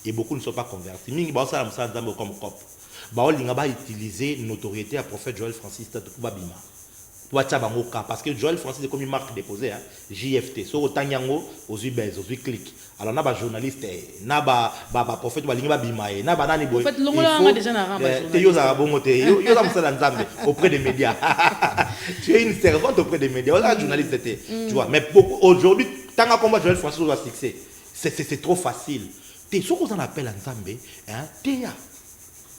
et beaucoup ne sont pas convertis. Mingi ba sala musala nzambe comme cop. Ba olinga ba utiliser notoriété à prophète Joël Francis Tatukuba Bima. Parce que Joël Francis est comme une marque déposée, JFT. So Otanyango, aux UBEZ, aux clics. Alors, n'a pas journaliste, n'a pas prophète, n'a pas bimae, n'a pas nani boy. En fait, l'on déjà auprès des médias. Tu es une servante auprès des médias. On journaliste, tu vois. Mais aujourd'hui, tant qu'on Joël Francis va se fixer, c'est trop facile. Tu sais ce qu'on appelle en Zambé, Théa,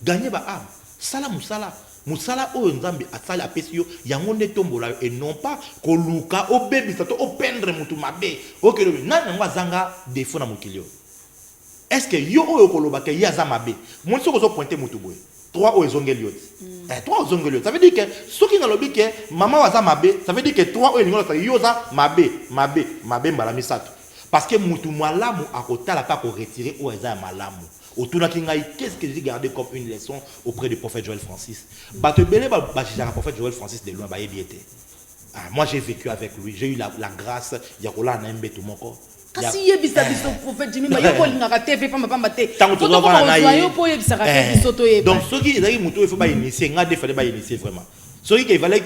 gagner ba âme, salam ou salam. Musala o nzambe atali apesio yango ne tombola et non pas koluka o bebi sato o pendre mutu mabe o kelo nana ngwa zanga défaut na mokilio. Est-ce que yo o koloba ke yaza mabe mon soko zo pointer mutu boy 3 o ezongeliot 3 ezongeliot ça veut dire que ce qui na lobi ke mama waza mabe ça veut dire que 3 o elingola sa yoza mabe mbala misato parce que mutu malamu akotala pas ko retirer o eza malamu. Qu'est-ce que j'ai gardé comme une leçon auprès du prophète Joël Francis? Prophète Joël Francis de loin, moi j'ai vécu avec lui, j'ai eu la grâce. Donc ceux qui il faut pas initier, vraiment. Ceux qui veulent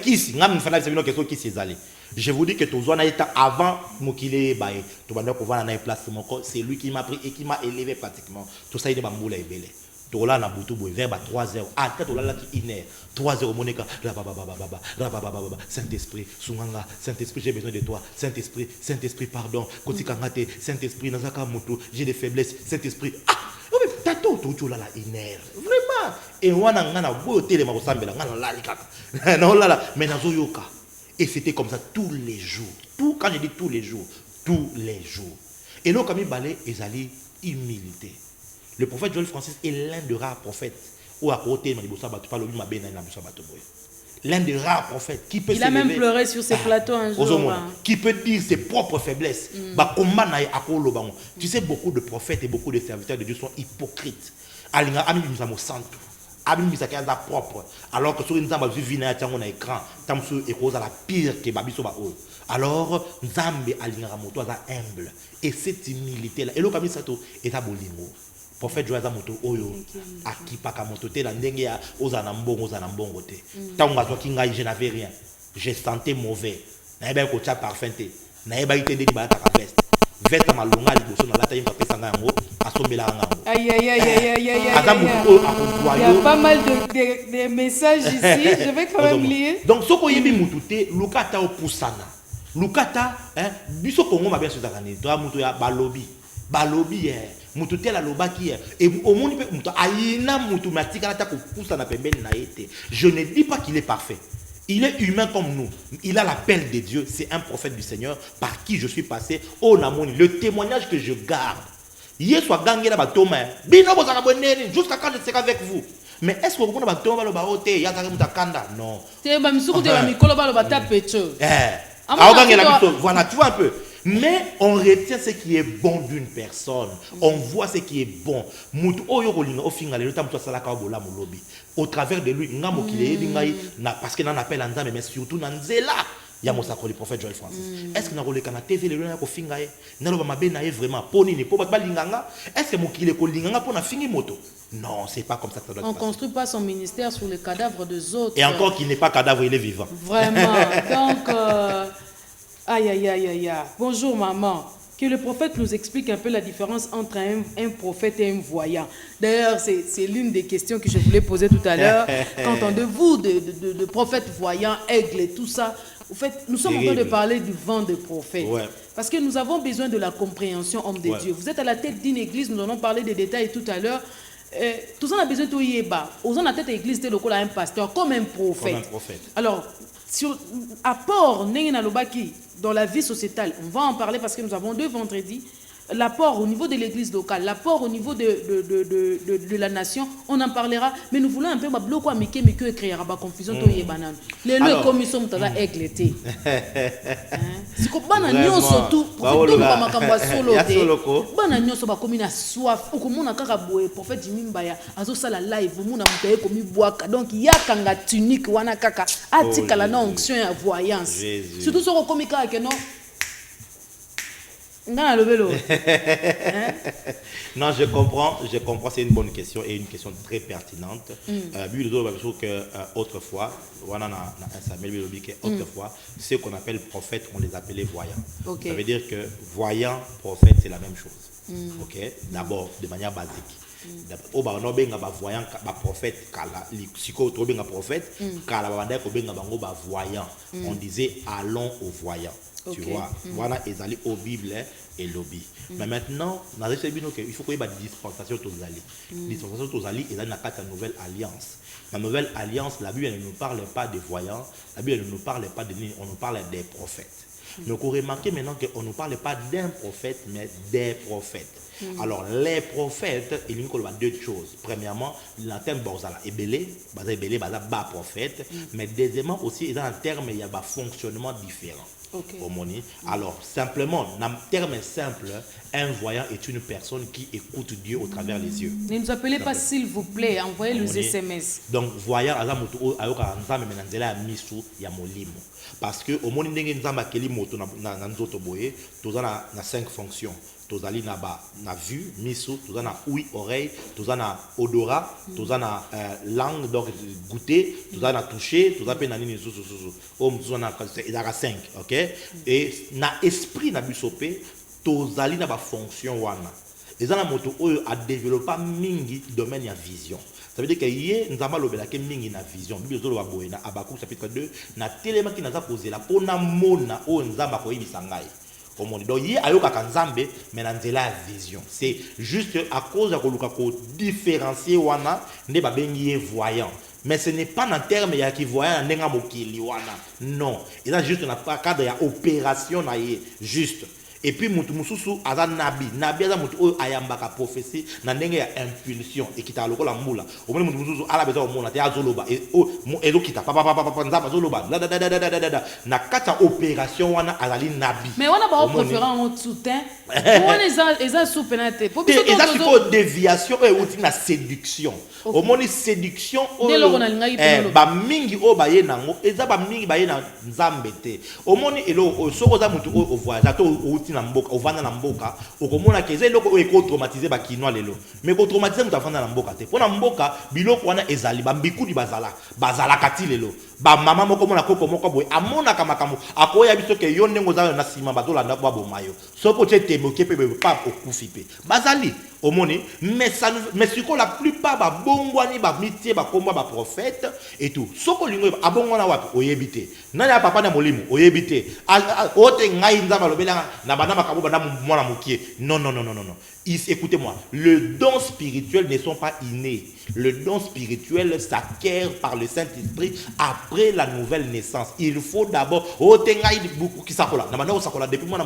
je vous dis que avant c'est lui qui m'a pris et qui m'a élevé pratiquement. Tout ça il est bamboula et belé. Tola na butu boy vers 3h. Ah tola la qui iner 3h monika Saint-Esprit sunganga Saint-Esprit j'ai besoin de toi Saint-Esprit pardon kotikangate Saint-Esprit nazaka mutu j'ai des faiblesses Saint-Esprit tato tu la iner vraiment et wana ngana boté le makosambela ngana la likaka non la mais nazoyoka. Et c'était comme ça tous les jours. Quand je dis tous les jours. Et donc, comme il balait, ils allaient humilité. Le prophète Joël Francis est l'un des rares prophètes. L'un des rares prophètes qui peut il a même pleuré sur ses plateaux un jour. Qui peut dire ses propres faiblesses. Tu sais, beaucoup de prophètes et beaucoup de serviteurs de Dieu sont hypocrites. Propre alors que sur une zamba vina tango na écran tamsu et cause à la pire que babiso ba o alors nzambe alingara moto aza humble et cette humilité là et le kami sato eta bolingo prophète Joël moto oyo akipaka moto te la ndenge ya ozana mbongo te tango azoki ngai je n'avais rien je sentais mauvais na eba ko cha parfum te na eba ite ndeni ba ta veste veste malonga liboso na lata yimba pesa ngango asombela ngango aïe il y a pas mal de messages ici je vais quand même lire donc soko yebi mutute lukata opusana lukata biso kongo mabia sozakani to mutu ya balobi mutute la lobaki et au monde pe mutu ayina mutu matika la ta ko pusana pembeni na yete je ne dis pas qu'il est parfait. Il est humain comme nous. Il a l'appel de Dieu. C'est un prophète du Seigneur par qui je suis passé. Oh, Namoni, le témoignage que je garde. Hier soit gagné là-bas, Thomas. Jusqu'à quand je serai avec vous. Mais est-ce que vous avez Thomas non. Voilà, tu vois un peu. Mais on retient ce qui est bon d'une personne. On voit ce qui est bon. Au travers de lui, parce qu'il en appelle en mais surtout Nanzela. ya mosako le prophète Joël Francis. Est-ce que na roleka na TV le na ko finga ye na loba mabe na ye vraiment poni ni po ba linganga? Est-ce que mokile ko linganga po na fingi moto? Non, c'est pas comme ça que ça doit se passer. On construit pas son ministère sur les cadavres des autres. Et encore qu'il n'est pas cadavre, il est vivant. Vraiment. Donc aïe aïe aïe aïe aïe. Bonjour maman. Que le prophète nous explique un peu la différence entre un prophète et un voyant. D'ailleurs, c'est l'une des questions que je voulais poser tout à l'heure. Quand on de vous, de prophètes voyants, aigles et tout ça, en fait, nous sommes en train de parler du vent des prophètes. Ouais. Parce que nous avons besoin de la compréhension, homme de Dieu. Vous êtes à la tête d'une église, nous allons parler des détails tout à l'heure. Tout ça, on a besoin de yéba. Aux gens à la tête de l'église, c'est un pasteur, comme un prophète. Comme un prophète. Alors, sur apport, dans la vie sociétale, on va en parler parce que nous avons 2 vendredis. L'apport au niveau de l'église locale, l'apport au niveau de la nation, on en parlera. Mais nous voulons un peu bloquer à Mickey, mais que créer la confusion. Les lieux comme ils sont à éclater. C'est comme bananion surtout. Profitons pas ma camba solo. Bananion so ba comme na soif. Ou comme on a karaboé. Prophète Jimmy Mbaya. Azo sala live. Mon a mutaye comme boaka. Donc il y a kanga tunique wana kaka. Atika la non onction et voyance. Surtout sur le comique que non. Non, je comprends, c'est une bonne question et une question très pertinente. Autrefois, ce qu'on appelle prophète, on les appelait voyants. Okay. Ça veut dire que voyant, prophète, c'est la même chose. Okay? D'abord, de manière basique. Voyant, prophète, prophète, on disait allons au voyant. Tu vois, voilà, ils allaient au Bible et lobby. Mais maintenant, il faut qu'il y ait une dispensation totale. Dispensation totale, il y a une nouvelle alliance. La nouvelle alliance, la Bible ne nous parle pas des voyants, la Bible ne nous parle pas de on nous parle des prophètes. Donc, on remarque maintenant qu'on ne nous parle pas d'un prophète, mais des prophètes. Alors, les prophètes, il y a 2 choses. Premièrement, le terme Borzala est belé, bas prophète, mais deuxièmement aussi, dans un terme, il y a un fonctionnement différent. Okay. Alors, simplement, dans un terme simple, un voyant est une personne qui écoute Dieu au travers des yeux. Ne nous appelez pas s'il vous plaît, envoyez les SMS. Donc, voyant, parce que au monde ndenge nzamba keli moto na nzoto boye tozana na 5 fonctions. Tozali na vue, miso, tozana ouïe, oreille, tozana odorat, tozana langue, donc goûter, tozana toucher, tozana na nini il y a 5, OK? Et na esprit na bisopé, tozali na ba fonction wana. Et ça na moto a développé mingi domaine ya vision. Ça veut dire que hier nous avons lobé la mingi na vision. Bible zo loba boye na Abakouk chapitre 2 na téléma qui nous a posé la pona mona o nzamba ko yibisangai. Donc, il y a la vision. C'est juste à cause de la différencier wana ne ba bengi voyant. Mais ce n'est pas dans le terme qui voyant nenga mokili wana. Non, il y a juste dans le cadre de l'opération juste. Et puis mususu aza nabi aza mutu oyo ayambaka prophétie na ndenge ya impulsion ekita lokola mbula omoni mususu ala bezo omona te azoloba ezokita papa nzamba azoloba na kata opération wana azali nabi. Mais wana ba préférant en soutien wana eza sous pénalité pour biso eza siko déviation et outil na séduction omoni séduction ba mingi o baye nango eza ba mingi baye na nzambe te omoni elo soko za mutu o voyage to outil na mboka ovanda na mboka okomona ke eza eloko eko traumatiser ba kinwa lelo mais ko traumatiser mutu avanda na mboka te pona mboka biloko wana ezali ba mbikudi bazala kati lelo ba mama moko mona koko moko boy amona kama akoya biso ke yo ndengo za na sima bazola na babo mayo soko te temoke pe pa okufi pe bazali omoni mais siko la plupart ba bongwani ba mitie ba komba ba prophète et tout soko lingo abongwana wapi oyebite nani ya papa na molimo oyebite ote ngai nzamba lobela na bana makabo bana mwana mokie non. Écoutez-moi, le don spirituel ne sont pas innés. Le don spirituel s'acquiert par le Saint-Esprit après la nouvelle naissance. Il faut d'abord qui s'appelle depuis moi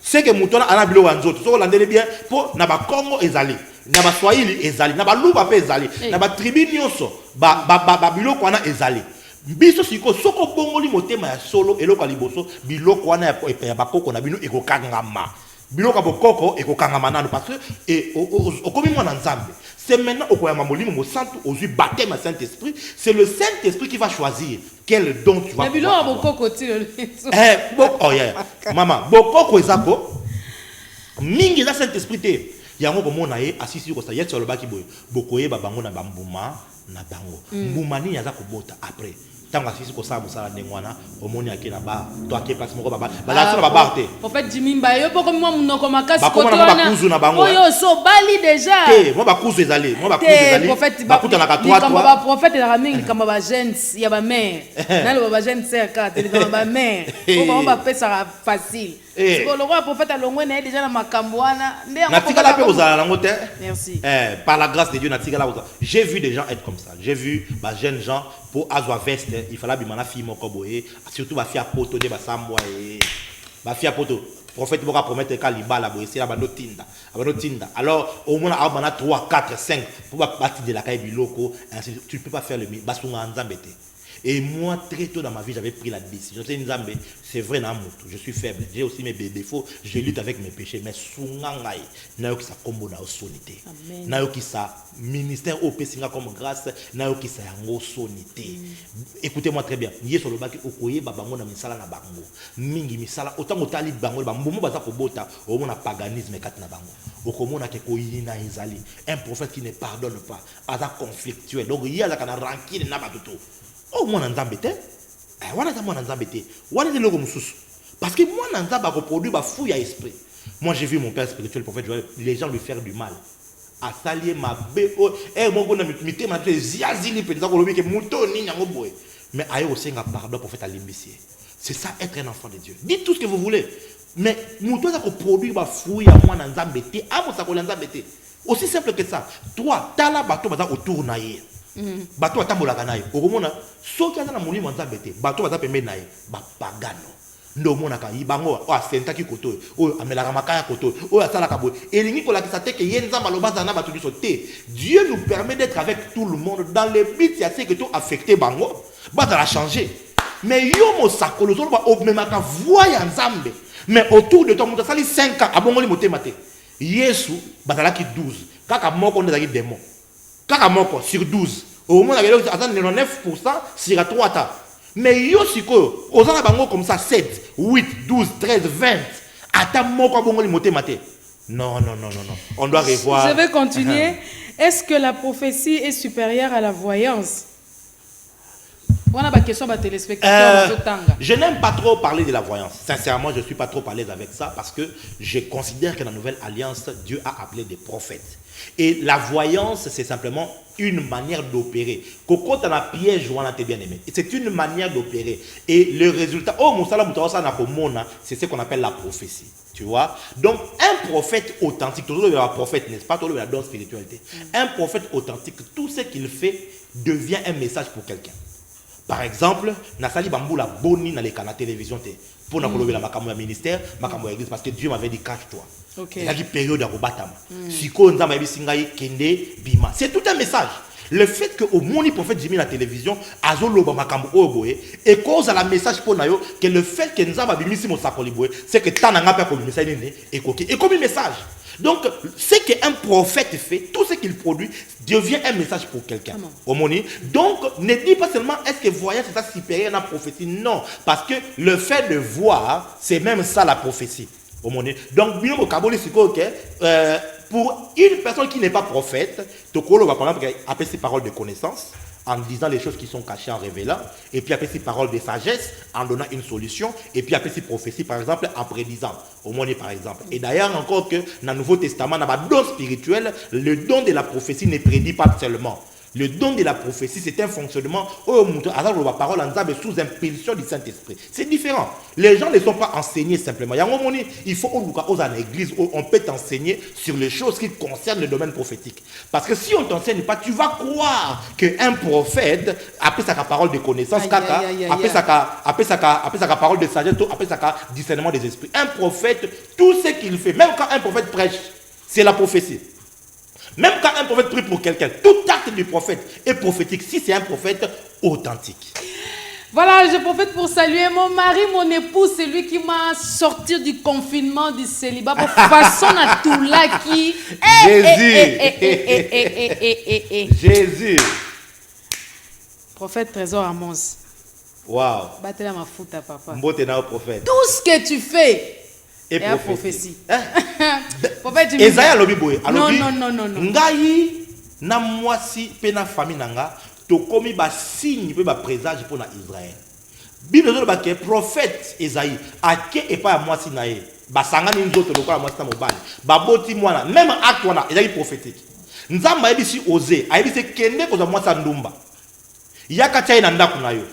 c'est que moutona ana bilo wanzoto so landele bien pour na ba Congo ezali na ba Swahili ezali na ba Luba pe ezali na ba tribu nyonso ba biloko wana ezali biso siko soko bongoli motema ya solo eloko liboso biloko wana ya bakoko na bino ekokangama biloko bokoko ekokangama nanu parce que okomi mwana nzambe. C'est maintenant au Koyama Molimo Santo aux baptême à Saint-Esprit, c'est le Saint-Esprit qui va choisir quel don tu vas mais pouvoir avoir. Oh yeah. Maman, bokoko ezako. Mingi la Saint-Esprit te. Yango komona ye asisi ko sa yet sur le baki boy. Bokoye babango na bambuma na bango. Mbuma ni yaza kobota après. Tanga asisi ko sa musala ndengwana omoni ake na ba. To ake place moko baba. Bala na ba te. En fait Jimmy Mbayo poko moi munoko makasi ko to na bakuzu na bango. Oyo so bali déjà. Te, moi bakuzu ezali. Moi bakuzu ezali. Bakuta na ka 3 3. Ba prophète la mingi kamba ba jeunes ya ba mère. Na le ba jeunes c'est ka te ba mère. Ko ba pesa facile. Le roi prophète a longwe na déjà na makambwana. Natikala pe ozala nango te. Merci. Par la grâce de Dieu natikala ozala. J'ai vu des gens être comme ça. J'ai vu ba jeunes gens pour azwa veste, il fallait bimana fille moko boye, surtout ba fille poto de ba sambwa et ba fille poto. Prophète boka promettre ka libala boye c'est la bando tinda. Alors au moins a bana 3 4 5 pour ba partir de la caille biloko, tu ne peux pas faire le basunga nzambete. Et moi, très tôt dans ma vie, j'avais pris la décision. C'est vrai, je suis faible. J'ai aussi mes défauts. Je lutte avec mes péchés. Mais soungangai, nayo ki sa kombo na sonité. Nayo ki sa ministère au pesinga comme grâce. Nayo ki sa yango sonité. Écoutez-moi très bien. Nié sur le baki okoye babango na misala na bango. Mingi misala autant otali bango bambomo baza ko bota au mona paganisme kat na bango. Okomona ke koyina ezali. Un prophète qui ne pardonne pas, aza conflictuel. Donc il y a la kana rancune na batuto. Oh, moi, n'enzambete. Parce que moi, n'enzamba reproduit ma fouille à esprit. Moi, j'ai vu mon père spirituel, le prophète, les gens lui faire du mal. À salier ma béo. Eh, mon gars, mité, ma ziazili, peut-être que mouton, ni n'yango boy. Mais aïe aussi, un pardon, prophète à l'imbécile. C'est ça, être un enfant de Dieu. Dites tout ce que vous voulez. Mais mouton, ça produit ma fouille à moi, n'enzambete. Ah, moi, ça n'enzambete. Aussi simple que ça. Toi, t'as la bateau, autour naïe. Bato atambolaka naye okomona soki aza na molimo nzambe te bato baza pembeni naye bapagano nde omonaka bango oyo asentaki koto oyo amelaka makaya koto oyo asalaka boye elingi kolakisa te ke ye nzambe aloba azala na bato nyonso te. Dieu nous permet d'être avec tout le monde dans le but ya se ke to affecté bango bazala changer. Mais yo mosakolo ozoloba omemaka voix ya nzambe mais autour de toi moto asali 5 ans abongoli motema te. Yesu bazalaki 12 kaka moko nde azalaki démon. Kaka moko sur 12. Au moins, il y a 9% sur 3 tas. Mais yo siko, aux gens bango comme ça 7, 8, 12, 13, 20. Ata moko bongo li moté maté. Non. On doit revoir. Je vais continuer. Est-ce que la prophétie est supérieure à la voyance? Voilà ma question à téléspectateurs. Je n'aime pas trop parler de la voyance. Sincèrement, je ne suis pas trop à l'aise avec ça parce que je considère que dans la nouvelle alliance, Dieu a appelé des prophètes. Et la voyance, c'est simplement une manière d'opérer. Coco, tu as un piège, bien aimé. C'est une manière d'opérer. Et le résultat, c'est ce qu'on appelle la prophétie. Tu vois? Donc, un prophète authentique, toujours le prophète, n'est-ce pas? Toujours la don spiritualité. Un prophète authentique, tout ce qu'il fait devient un message pour quelqu'un. Par exemple, Nasali Bamboula Boni dans les canaux de télévision pour nous la makambo ya ministère, makambo ya église parce que Dieu m'avait dit cache-toi. Il y a une période à Robatama. Siko nzamba bisingai kende bima. C'est tout un message. Le fait que au moni prophète Jimmy la télévision azoloba makambo oboé et cause à la message pour nayo que le fait que nzamba bimisi mo sakoli boé c'est que tananga pa ko message nene et comme message. Donc, ce qu'un prophète fait, tout ce qu'il produit, devient un message pour quelqu'un. Donc, ne dis pas seulement est-ce que voyance c'est ça supérieur à la prophétie. Non, parce que le fait de voir, c'est même ça la prophétie. Donc, pour une personne qui n'est pas prophète, Tokolo va par exemple appeler ses paroles de connaissance en disant les choses qui sont cachées en révélant, et puis après ces paroles de sagesse en donnant une solution, et puis après ces prophéties par exemple en prédisant, au moins par exemple. Et d'ailleurs encore que dans le Nouveau Testament, dans le don spirituel, le don de la prophétie ne prédit pas seulement. Le don de la prophétie, c'est un fonctionnement la parole sous impulsion du Saint-Esprit. C'est différent. Les gens ne sont pas enseignés simplement. Il faut qu'à l'église, on peut t'enseigner sur les choses qui concernent le domaine prophétique. Parce que si on ne t'enseigne pas, tu vas croire qu'un prophète, après sa parole de connaissance, après sa parole de sagesse, après sa discernement des esprits, un prophète, tout ce qu'il fait, même quand un prophète prêche, c'est la prophétie. Même quand un prophète prie pour quelqu'un, tout acte du prophète est prophétique si c'est un prophète authentique. Voilà, je profite pour saluer mon mari, mon époux, c'est lui qui m'a sorti du confinement, du célibat, pour façon à tout là qui... Jésus. Prophète Trésor Amos. Wow. Batela mafuta papa. Mbote na prophète. Tout ce que tu fais Et est prophétie. Prophète Jimmy. Esaïe alobi boye. Non, Alobi, non, non, non, non. Ngai na mwasi pe na famille nanga to komi ba signe pe ba présage pour na Israël. Bible zo ba ke prophète Esaïe ake e pa mwasi na ye. Ba sangani nzoto lokola mwasi na mobali. Ba boti mwana même acte wana ezali prophétique. Nzamba yebisi Osée, ayebisi kende ko za mwasi ndumba. Yaka tia na ndako na yo.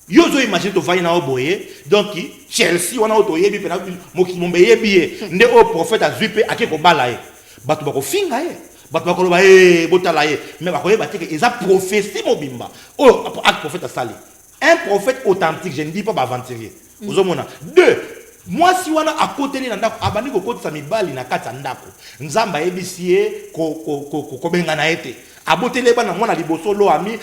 Yo zo imagine to vaya na oboye donc Chelsea wana auto yebi pe na mokimombe yebi ye nde o prophète azupe ake ko bala ye. Batu ba ko finga ye. Batu ba ko loba botala ye mais ba ko yeba te que eza prophétie mobimba. Oh acte prophète asali. Un prophète authentique, je ne dis pas aventurier. Ozomona. Deux, moi si wana a côté na ndako abandi ko kotisa mibali na kati ya ndako. Nzamba yebisi ye ko benga na ete. Abotele bana mwana liboso lo ami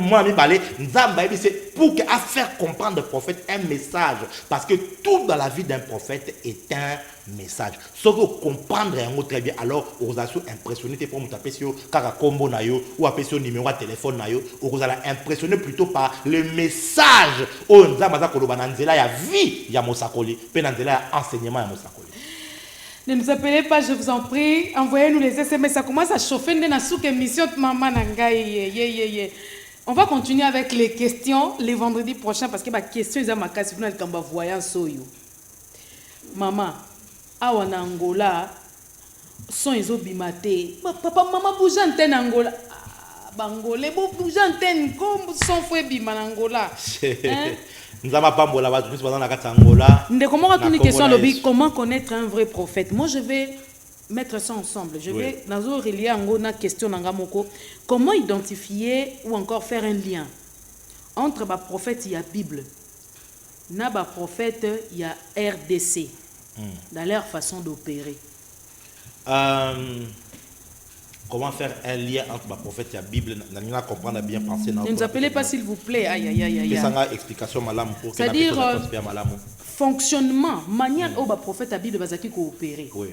moi mi balé nzamba yebisi pour que à faire comprendre au prophète un message parce que tout dans la vie d'un prophète est un message. Ce que comprendre un très bien alors vous allez impressionner pour vous taper sur kaka combo na yo ou appeler sur numéro de téléphone na yo ou vous allez impressionner plutôt par le message au nzamba za koloba na nzela ya vie ya mosakoli pe na nzela ya enseignement ya mosakoli. Ne nous appelez pas, je vous en prie. Envoyez-nous les SMS. Ça commence à chauffer. Maman Nangaï. On va continuer avec les questions les vendredis prochains parce que ma question est à ma casse. Vous n'avez voyant soyo. Maman, awana Angola, son iso bimate. Papa, maman bouge antenne Angola. Bangolais, bouge antenne comme son frère bima Angola. Comment connaître un vrai prophète? Moi, je vais mettre ça ensemble. Je vais relier une question. Comment identifier ou encore faire un lien entre le prophète et la Bible? Na ba prophète, il y a RDC dans leur façon d'opérer. Comment faire un lien entre ma prophète et la Bible? Nous comprendre bien penser. Ne nous appelez pas s'il vous plaît. Aïe, aïe, aïe, aïe. C'est-à-dire fonctionnement, manière où le prophète et la Bible va coopérer. Oui.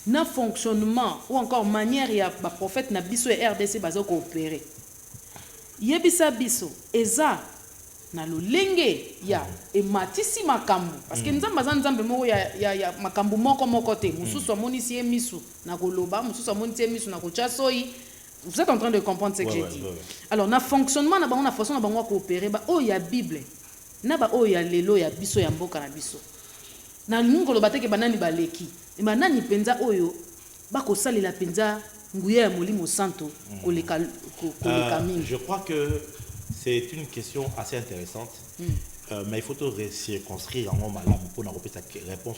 Na fonctionnement ou encore manière il y a le prophète na biso et RDC va coopérer. Yebisa biso eza na lolenge ya e matisi makambu parce que nzamba nzambe moko ya makambu moko te mususu amoni si emisu na koloba mususu amoni si emisu na kochasoyi. Vous êtes en train de comprendre ce que j'ai dit. Alors na fonctionnement na bango na façon na bango coopérer ba o ya Bible na ba o ya lelo ya biso ya mboka na biso na ningo lo bateke banani baleki e banani penza oyo ba ko salela penza nguya ya molimo santo koleka mingi. Je crois que c'est une question assez intéressante, mais il faut tout circonscrire en malam pour nous répéter cette réponse.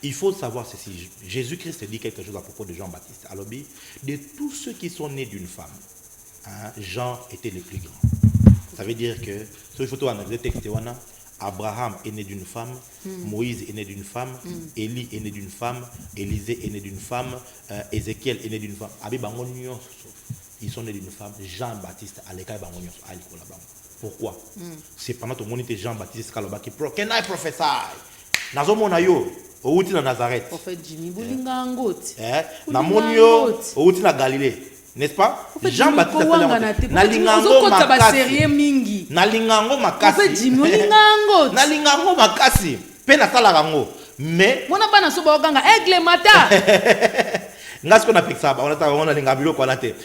Il faut savoir ceci. Jésus-Christ dit quelque chose à propos de Jean-Baptiste. Alors, de tous ceux qui sont nés d'une femme, Jean était le plus grand. Ça veut dire que, sur les photos analysées, Abraham est né d'une femme, Moïse est né d'une femme, Élie est né d'une femme, Élisée est né d'une femme, Ézéchiel est né d'une femme. Ils sont nés d'une femme. Jean-Baptiste à l'école de pourquoi? C'est pendant que mon Jean-Baptiste qui prophète. Nazomona yo outi na Nazareth. Prophète Jimmy Bulinga ngoti. Namonio outi na Galilée. N'est-ce pas? Jean-Baptiste na lingango makasi. Na lingango makasi. Prophète Jimmy Bulinga ngoti. Na lingango makasi. Pe na sala rango. Mais mona bana so ba oganga aigle mata. Ngasko na peksa ba on a lingabilo ko na te.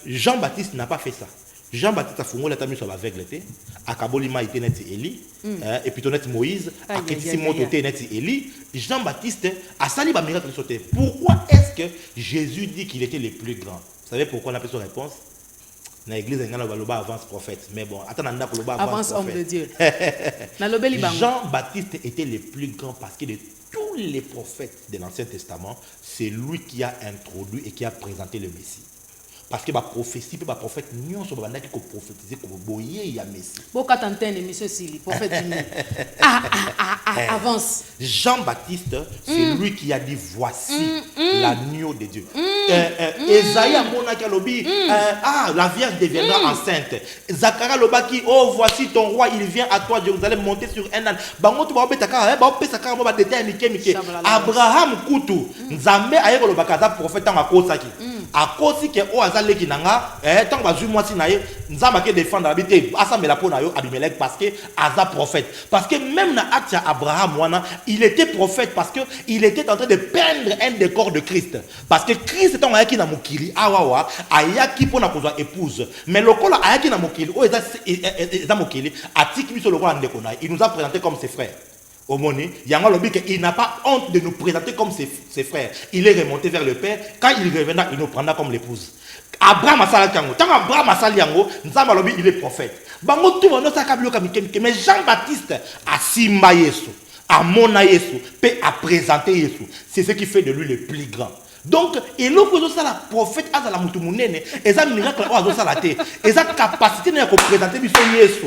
Jean-Baptiste n'a pas fait ça. Jean-Baptiste a fumé la table sur l'aveugle, a Kabolima était net Élie, et puis net Moïse, a Kétissimon était net Élie. Jean-Baptiste a sali ba miracle sauté. Pourquoi est-ce que Jésus dit qu'il était le plus grand? Vous savez pourquoi on a fait son réponse? Dans l'église, il y a un avance prophète. Mais bon, attends, on a avance homme de Dieu. Jean-Baptiste était le plus grand parce que de tous les prophètes de l'Ancien Testament, c'est lui qui a introduit et qui a présenté le Messie. Parce que la prophétie, le prophète, nous sommes qui prophétiser comme boyer et Messie. Pourquoi t'entends monsieur Sili, prophète avance. Jean-Baptiste, c'est lui qui a dit voici l'agneau de Dieu. Esaïe a dit la Vierge deviendra enceinte. Zacharie loba qui oh voici ton roi, il vient à toi, Jérusalem monter sur un âne. Abraham kutu nzambe ayeko loba kaza prophète en akosaki. à cause que o azale ki nanga tant que bazui moi si naye nzamba ke défendre habité assemblée pour na yo Abimelech parce que aza prophète parce que même na acte Abraham wana il était prophète parce que il était en train de peindre un décor de Christ parce que Christ est un qui na mokili awawa ayaki pona kozwa épouse mais lokola ayaki na mokili o eza mokili atiki biso lokola ndeko na il nous a présenté comme ses frères. Au Moni, il n'a pas honte de nous présenter comme ses frères. Il est remonté vers le Père. Quand il reviendra, il nous prendra comme l'épouse. Abraham Asala Kango. Tant Abraham Asala Yango, Nzamalobi, il est prophète. Bango tout le monde mais Jean-Baptiste a Simba Yesu, a Mona Yesu, a présenté Yesu. C'est ce qui fait de lui le plus grand. Donc, et l'autre la prophète a la moutumunene, et ça miracle a ça la tête, et ça capacité de présenter Yesu.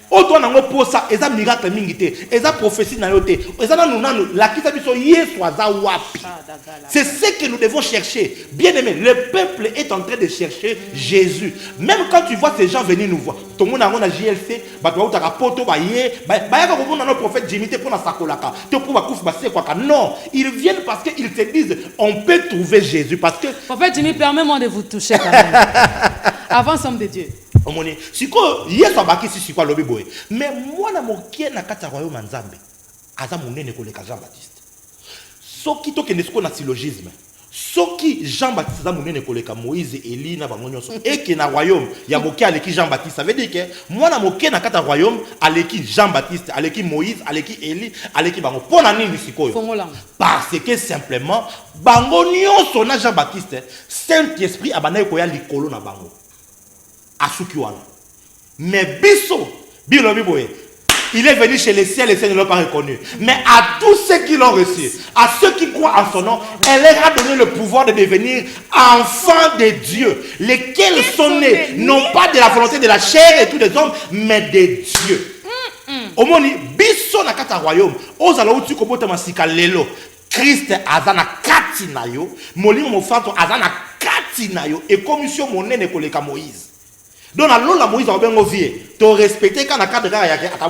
Autant nango pour ça eza miracle mingité eza prophétie na yote eza nanu la kita biso Yesu aza wapi. C'est ce que nous devons chercher. Bien aimé, le peuple est en train de chercher Jésus. Même quand tu vois ces gens venir nous voir, tout le monde a un JLC, non, ils viennent parce qu'ils se disent on peut trouver Jésus parce que prophète Jimmy, permets-moi de vous toucher quand même. Avance homme de Dieu. Mais moi na mokie na kata royaume nzambe aza munene koleka Jean-Baptiste. Soki to kenesko na syllogisme. Soki Jean-Baptiste aza munene koleka Moïse Élie na bango nyonso et que na royaume ya mokie aleki Jean-Baptiste, ça veut dire que moi na mokie na kata royaume aleki Jean-Baptiste, aleki Moïse, aleki Élie, aleki bango pona nini sikoyo. Parce que simplement bango nyonso na Jean-Baptiste Saint-Esprit abana koya likolo na bango. Asuki wana. Mais biso, il est venu chez les ciels, les ciels ne l'ont pas reconnu. Mais à tous ceux qui l'ont reçu, à ceux qui croient en son nom, elle leur a donné le pouvoir de devenir enfants de Dieu, lesquels sont nés, non pas de la volonté de la chair et tous les hommes, mais de Dieu. Au moni, biso na kata royaume, ozala uti kobota masika lelo. Christ azana kati na yo, molimo mofanto azana kati na yo, et commission monene koleka Moïse. Donc, la Moïse a bien vie. Tu respecté quand la cadre à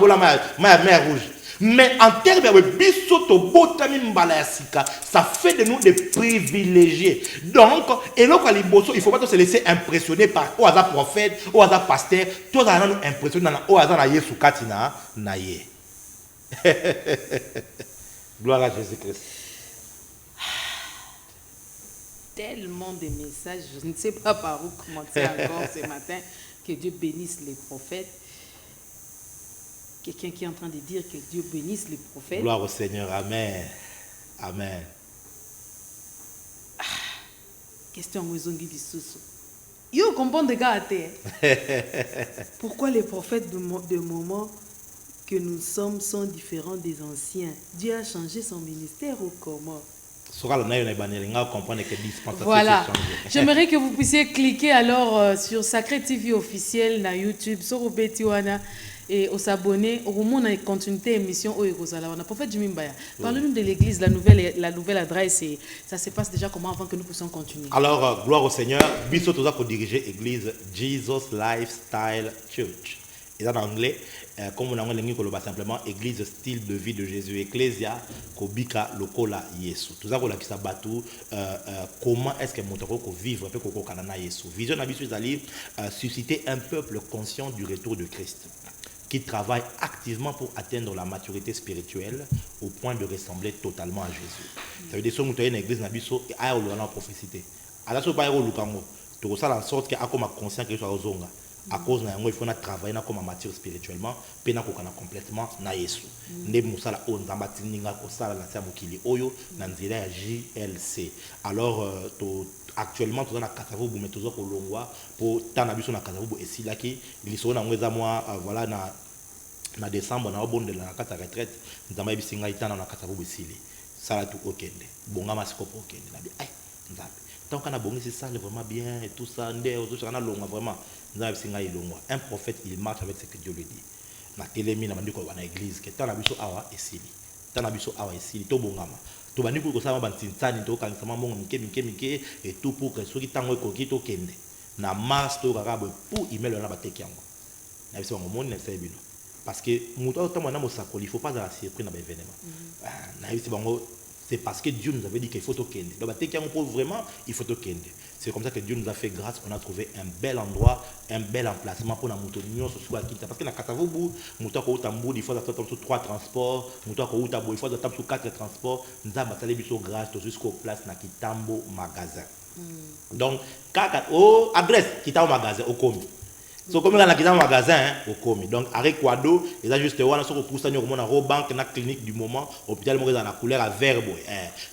mer rouge. Mais en termes de bisoto botamimbalasika, ça fait de nous des privilégiés. Donc, et là, il faut pas se laisser impressionner par au hasard prophète, au hasard pasteur, tout ça nous impressionner au hasard na Yesu katina naye. Gloire à Jésus-Christ. Tellement de messages, je ne sais pas par où commencer encore ce matin. Que Dieu bénisse les prophètes. Quelqu'un qui est en train de dire que Dieu bénisse les prophètes. Gloire au Seigneur. Amen. Amen. Question Mouizongi Bissoussou. Yo comprends de gars à terre. Pourquoi les prophètes de moment que nous sommes sont différents des anciens? Dieu a changé son ministère ou comment? Voilà. J'aimerais que vous puissiez cliquer alors sur Sacré TV officiel na YouTube, sur Obetiwana et s'abonner au moment de continuité émission au Egozalawana. Prophète Jimmy Mbaya, parlez-nous de l'église, la nouvelle adresse et ça se passe déjà comment avant que nous puissions continuer. Alors, gloire au Seigneur, Bissot Toza pour diriger l'église Jesus Lifestyle Church. Et en anglais, comme on a dit simplement, église style de vie de Jésus, ecclesia, kobika, lokola, Yesu. Tout ça, qui s'abattu, comment est-ce que mon temps vivre avec Koko Kanana Yesu. Vision d'habitude d'aller susciter un peuple conscient du retour de Christ, qui travaille activement pour atteindre la maturité spirituelle au point de ressembler totalement à Jésus. Ça veut dire que si une église n'a pas de prophétie. Alors, si vous n'avez pas de tout ça, en sorte qu'il y a comme conscient que soit aux ongas. À cause de il faut travailler comme matière spirituellement puis na kokana complètement na Yesu nde musala on nzamba tininga ko sala na tia mokili oyo na nzira ya JLC. Alors actuellement tout na Kasavubu mais toujours ko longwa pour tana biso na Kasavubu esilaki liso na ngweza moi voilà na décembre na obonde la kata retraite nzamba bisinga itana na Kasavubu esili sala tout okende bonga masikopo okende na bi ay nzambe tant qu'on a bon c'est ça vraiment bien et tout ça ndé aux autres on a longa vraiment. Un prophète, il marche avec ce que Dieu lui dit. Na télémi na bandiko na église que tant abiso awa esili. Tant abiso awa esili to bongama. To bandiko ko sama bantinsani to kansama mongo mike et tout pour que ceux qui tango ko ki to kende. Na mars to karabo pour email na bateki yango. Na biso ngo moni na sebino. Parce que muto to mona mosakoli, il faut pas avoir surpris na événement. Na biso bango c'est parce que Dieu nous avait dit qu'il faut to kende. Donc bateki yango pour vraiment il faut to kende. C'est comme ça que Dieu nous a fait grâce. On a trouvé un bel endroit, un bel emplacement pour la moto. Parce que dans Katavobu, moto ko utambu, il faut attendre sur 3 transports, moto ko utambu, il faut attendre sur 4 transports. Nous avons battu biso grâce jusqu'au place na Kitambo magasin. Donc, adresse Kitambo magasin au Komi. So comme dans le magasin au Komi. Donc avec Quado, il a juste voilà sur pour ça nous on a banque na clinique du moment, hôpital mo dans la couleur à vert boy.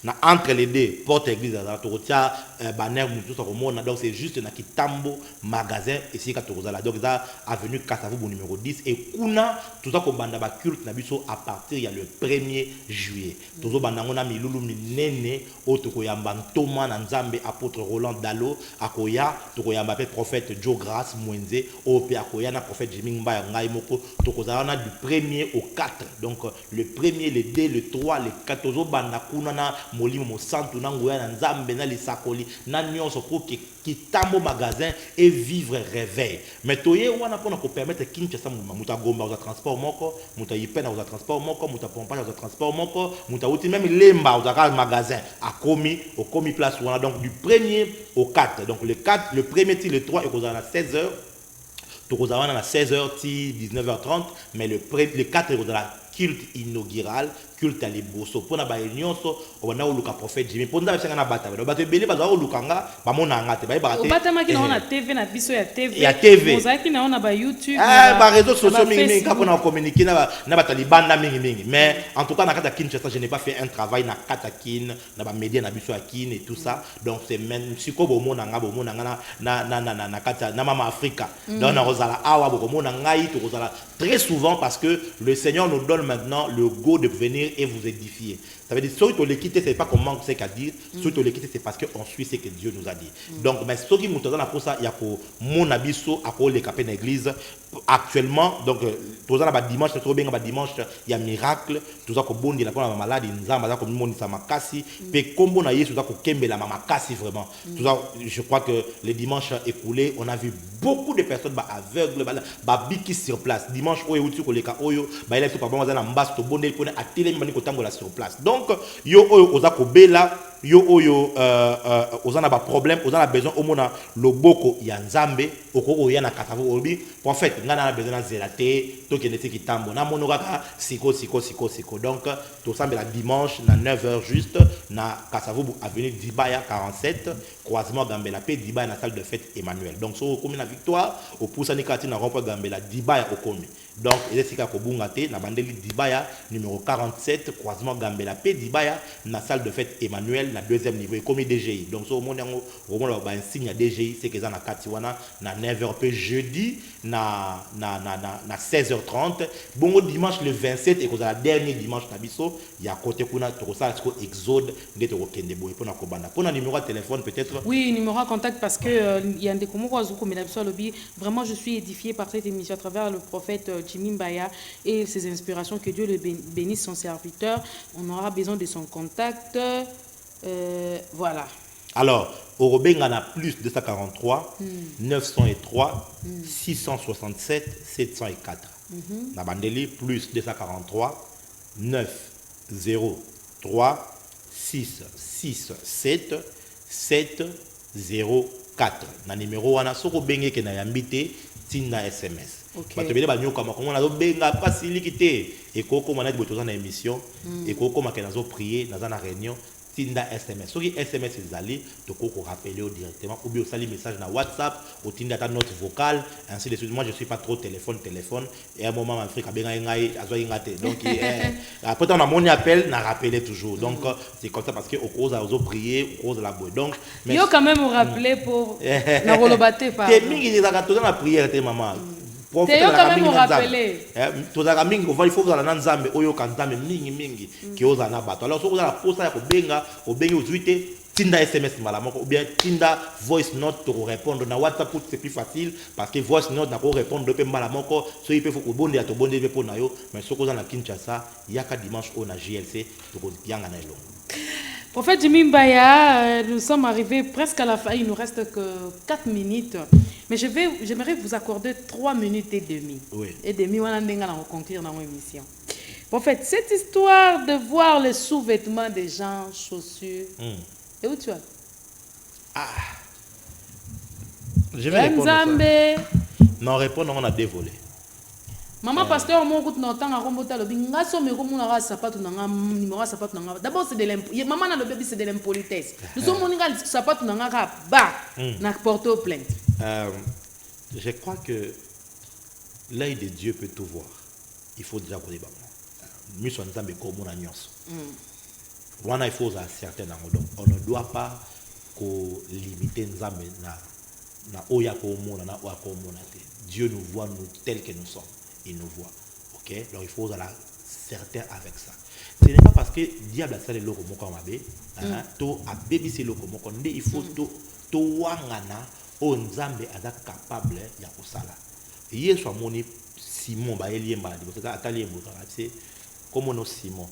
Na entre les deux, porte église dans Torotia, banner tout ça comme donc c'est juste na Kitambo magasin ici Katoroza. Donc ça avenue Katavobu numéro 10 et kuna tout ça comme banda ba culte na biso à partir il y a le 1er juillet. Toujours banda on a milulu minene otokoyamba Thomas na Nzambe apôtre Roland Dalo akoya tokoyamba prophète Joe Grace Mwenze au Piakoyana prophète Jimmy Mbaya ngai moko tokozana du 1er au 4. Donc le 1er, le 2, le 3, le 14 banda kuna na molimo mo santu na ngoya na Nzambe na lisakoli na nyonso pour que Kitambo magasin et vivre réveil. Mais toye wana pona ko permettre Kinshasa muta gomba za transport moko, muta yipena za transport moko, muta pompage za transport moko, muta uti même lemba za magasin a komi au komi place wana donc du 1er au 4. Donc le 4, le 1er le 3 et kozana à 16h. Tokozana à 16h, 19h30, mais le 4 est dans la culte inaugural, culte à l'Iboso. Pour la baïnionso, on a eu le prophète Jimmy. Pour nous, on a battu. On a belé, on a eu le kanga, on a engagé. On a battu, on a TV, na biso ya TV. Ya TV. On a qui na on a ba YouTube. Ba réseaux sociaux mingi, quand on a communiqué na ba taliban na mingi. Mais en tout cas, na kata Kinshasa, je n'ai pas fait un travail na kata kin, na ba média na biso ya kin et tout ça. Donc c'est même si ko bomo na bomo na kata na mama Africa. Donc na rozala awa bomo na ngai to rozala très souvent parce que le Seigneur nous donne maintenant le go de venir et vous édifier. Ça veut dire, ceux qui l'équité, c'est pas qu'on manque ce qu'à dire, ceux qui l'équité, c'est parce qu'on suit ce que Dieu nous a dit. Donc, mais ceux qui nous ont pour ça, il y a mon abisso à les capés d'église. Actuellement, donc, tout ça, dimanche, c'est trop bien, dimanche, il y a miracle, tout ça, bon, il y a la maladie, il y a comme monde, ça m'a cassé, puis comme on a eu, tout ça, qu'on la maman casse vraiment. Tout ça, je crois que les dimanches écoulés, on a vu beaucoup de personnes aveugles, qui sur place. Dimanche, oyo, tu les cas, oyo, il y a tout par exemple, en bas, tout bon, il y a télé, sur place. Donc, yo oyo ozako bela yo oyo ozana ba problème ozana besoin au mona loboko ya Nzambe okoko ya na katavo obi prophète ngana na besoin na zelaté to kenete Kitambo na monokaka siko donc to sambela dimanche na 9h juste na Kasavubu avenue Dibaya 47 croisement Gambela pe Dibaya na salle de fête Emmanuel. Donc so komi na victoire au poussani kati na rond-point Gambela Dibaya okomi. Donc ezesika ko bungate na bandeli Dibaya numéro 47 croisement Gambela pe Dibaya na salle de fête Emmanuel na deuxième niveau comme DGI. Donc so mon yango romona ba insigne ya DGI c'est que ça na katiwana na 9h pe jeudi na 16h30 bongo dimanche le 27 et que la dernier dimanche na biso ya côté kuna to ça exode ndeto ko kende boy pona ko banda pona numéro de téléphone peut-être. Oui, numéro de contact parce que il y a des vraiment je suis édifié par cette émission à travers le prophète Jimmy Mbaya et ses inspirations. Que Dieu le bénisse son serviteur. On aura besoin de son contact. Voilà. Alors, au Robenga na plus 243 903 667 704. Na bandeli plus 243 903 667 704. Na numéro wana soko benge ke na yambite tinda SMS. Bato bele ba nyoka makongo na zo benga pasili kité et koko mana botoza na émission et koko makena zo prier na za na réunion tinda SMS. Soki SMS ezali to koko rappeler directement ou bien au sali message na WhatsApp ou tinda ta note vocale ainsi de suite. Moi je suis pas trop téléphone et à un moment en Afrique benga ngai azo ngate. Donc après on a mon appel na rappeler toujours. Donc c'est comme ça parce que au cause à zo prier, au cause la boue. Donc mais yo quand même vous rappeler pour na rolobate pas. Té mingi ezaka to na prière té maman. C'est quand même rappeler. Il faut que na Nzambe oyo kanzambe mingi ki oza na bato. Alors so oza la posa ya ko benga ozuite tinda SMS malamoko ou bien tinda voice note pour répondre na WhatsApp c'est plus facile parce que voice note na ko répondre pe malamoko so il faut ko bonde ya to bonde pe po na yo mais so ko za na Kinshasa yaka dimanche au na JLC to ko yanga na elongo. Prophète Jimmy Mbaya, nous sommes arrivés presque à la fin, il nous reste que 4 minutes. Mais j'aimerais vous accorder 3 minutes et demie. Oui. Et demie, on va conclure dans mon émission. Prophète, cette histoire de voir les sous-vêtements des gens, chaussures, et où tu vas? Je vais répondre à ça. Nzambe. Non, répondre, on a dévolé. Maman pasteur mon goût non tanga rombota lobi ngaso me komuna ga sapato nanga numéro sapato nanga d'abord c'est de l'impolitesse maman na le bébé c'est de l'impolitesse nous sommes moninga sapato nanga ka ba na porter plainte. Je crois que l'œil de Dieu peut tout voir. Il faut déjà connaître nous sommes nzambe comme on a nyonso wana il faut à certains donc on ne doit pas limiter nzambe na oya ko mona na oya ko mona te. Dieu nous voit nous tels que nous sommes. Il nous voit. Ok? Donc il faut être certain avec ça. Ce n'est pas parce que diable a fait le loco moko mabe, to a bébé loco moko ndé il faut to wangana o nzambe aza capable ya kosala. Yesu amoni Simon ba eliemba di parce que atali mboka c'est comme on Simon.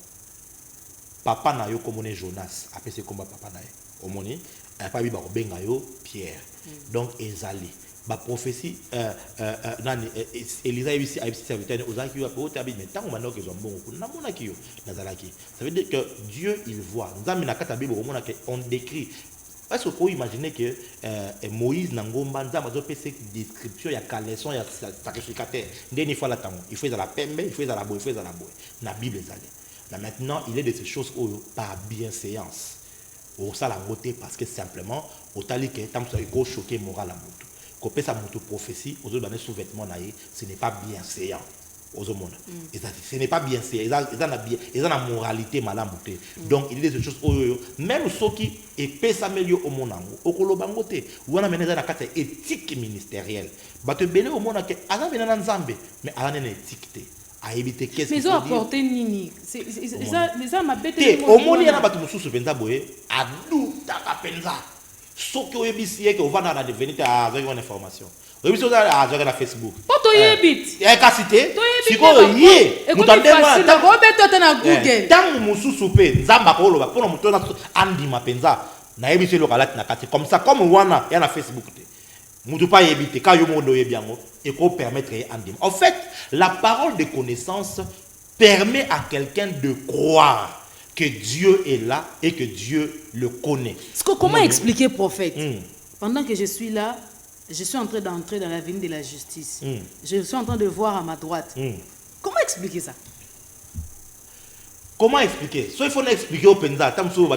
Papa na yo comme on Jonas, après c'est comme papa na yo. Omoni pas bi ba ko benga yo Pierre. Donc ezali ba prophétie nani Elisa ici a ici serviteur ozaki yo po tabi mais tant on que bon na mona ki yo nazalaki ça veut dire que Dieu il voit nzambe na kata bible on a que on décrit est-ce que vous pouvez imaginer que Moïse nangomba nzambe zo pese description ya caleçon ya sacrificateur ndeni fois la tango il faut la pembe il faut la boy il faut la boy na bible ezali mais maintenant il est de ces choses par bienséance au ça la beauté parce que simplement au tali que tant ça go choquer moral à moto copier sa moto prophétie aux autres sous-vêtements naïe ce n'est pas bienséant aux autres monde ce n'est pas bienséant ils ont la moralité malade donc il y a des choses même ceux qui épais s'améliorent au monde au kolobangote ou on a mené dans la carte éthique ministérielle bah te béné au monde que à la mené nzambe mais à la mené éthique à éviter qu'est-ce mais ils ont apporté nini c'est ça m'a bêté au monde il y a pas tout sous penza boye à nous ta penza ce que vous avez que vous allez devenir avec une information. Vous avez sur Facebook. Poto yebit. Et qu'à citer. Si vous yé. Nous t'entendons. Tant Google. Tant musu soupe. Zamba ko loba. Pour nous tourner andi mapenza. Na yebit le kalat na kati. Comme ça comme wana y a na Facebook. Nous pas yebiter. Quand yo mondo yebiango et qu'on permettre andi. En fait, la parole de connaissance permet à quelqu'un de croire que Dieu est là et que Dieu le connaît. Comment expliquer prophète? Pendant que je suis là, je suis en train d'entrer dans l'avenue de la justice. Je suis en train de voir à ma droite. Comment expliquer ça? Comment expliquer? Il faut expliquer au Penza. Parce qu'il ne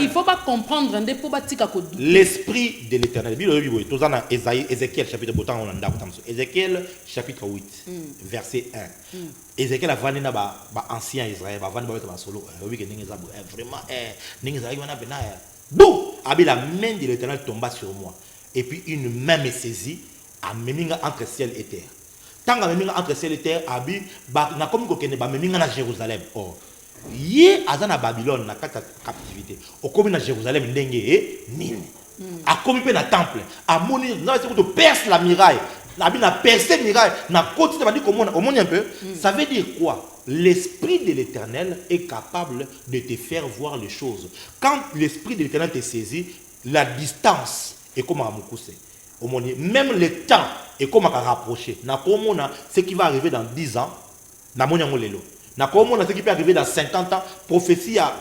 faut pas comprendre. L'esprit de l'éternel. Ézéchiel chapitre 8. Ézéchiel chapitre 8, verset 1. Ézéchiel a vanné ancien Israël. Vraiment, la main de l'éternel tomba sur moi. Et puis une main me saisit, a mis entre ciel et terre. Tant que je entre ciel et terre, abi na comme ko kene ba meminga na Jérusalem. Oh. Yé azana Babylone na kata captivité. O komi na Jérusalem ndenge nini. A komi pe na temple. A moni na se ko perce la muraille. Na bi na percer muraille, na côté ba di comment on un peu. Ça veut dire quoi? L'esprit de l'Éternel est capable de te faire voir les choses. Quand l'esprit de l'Éternel te saisit, la distance est comme à Moukousé. Même le temps est comme à rapprocher. Ce qui va arriver dans 10 ans, ce qui peut arriver dans 50 ans, prophétie à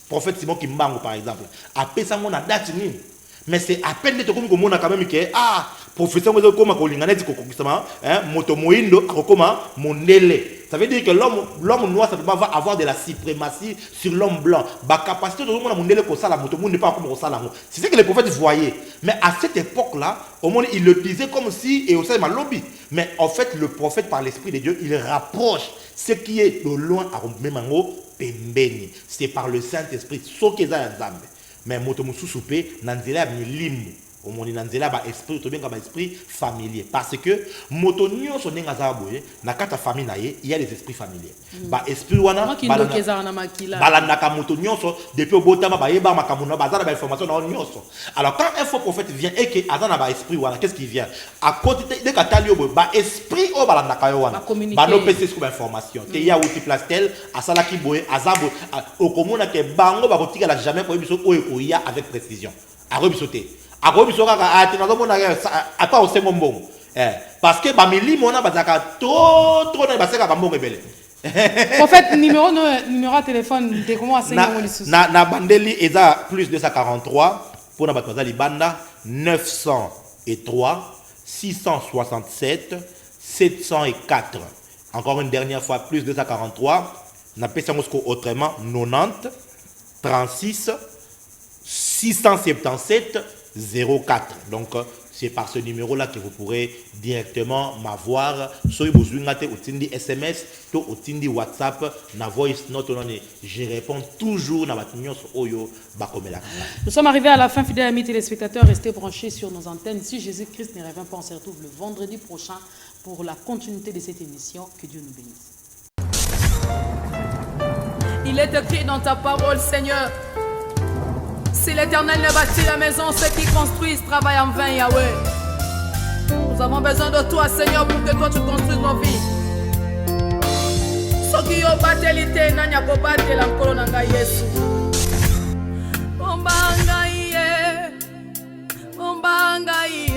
prophète Simon Kimbango par exemple. Après ça, on a date. Mais c'est à peine de te comme on a quand même que prophétie comme ça veut dire que l'homme noir simplement va avoir de la suprématie sur l'homme blanc. La capacité de l'homme n'est pas comme ça. C'est ce que les prophètes voyaient. Mais à cette époque-là, au monde, il le disait comme si, et au sein de ma lobby. Mais en fait, le prophète, par l'Esprit de Dieu, il rapproche ce qui est de loin à Memango, Pembeni. C'est par le Saint-Esprit. Ce qui est dans la mais Motomusu Soupé, Nanzela Milim. Au monde nanzela ba esprit to bien ba esprit familier parce que moto nyonso nenga za boye na kata famille na ye il y a des esprits familiers ba esprit wana bala na ka moto nyonso depuis obotama ba yeba makamuna ba za ba information na nyonso. Alors quand un faux prophète vient et que azana ba esprit wana qu'est-ce qui vient à côté de katali obo ba esprit o bala na ka yo wana ba no pese sur information te ya outi plastel asala ki boye azabo okomona ke bango ba kotika la jamais ko biso o ya avec précision a rebisoté. Parce que prophète numéro téléphone comment à na bandeli eza plus 243 Pour la Batmaza Libanda, 903 667 704. Encore une dernière fois, plus 243. N'a pas autrement 90 36 677 04. Donc, c'est par ce numéro-là que vous pourrez directement m'avoir. Si vous avez un SMS ou un WhatsApp, na voice note, je réponds toujours dans ma Oyo Bakomela. Nous sommes arrivés à la fin, fidèles amis téléspectateurs. Restez branchés sur nos antennes. Si Jésus-Christ ne revient pas, on se retrouve le vendredi prochain pour la continuité de cette émission. Que Dieu nous bénisse. Il est écrit dans ta parole, Seigneur. Si l'Éternel ne bâtit la maison, ceux qui construisent travaillent en vain, Yahweh. Nous avons besoin de toi, Seigneur, pour que toi tu construises nos vies. Soki yo batelite nani akobatela nkolo na ngai Yesu. Ombanga iye.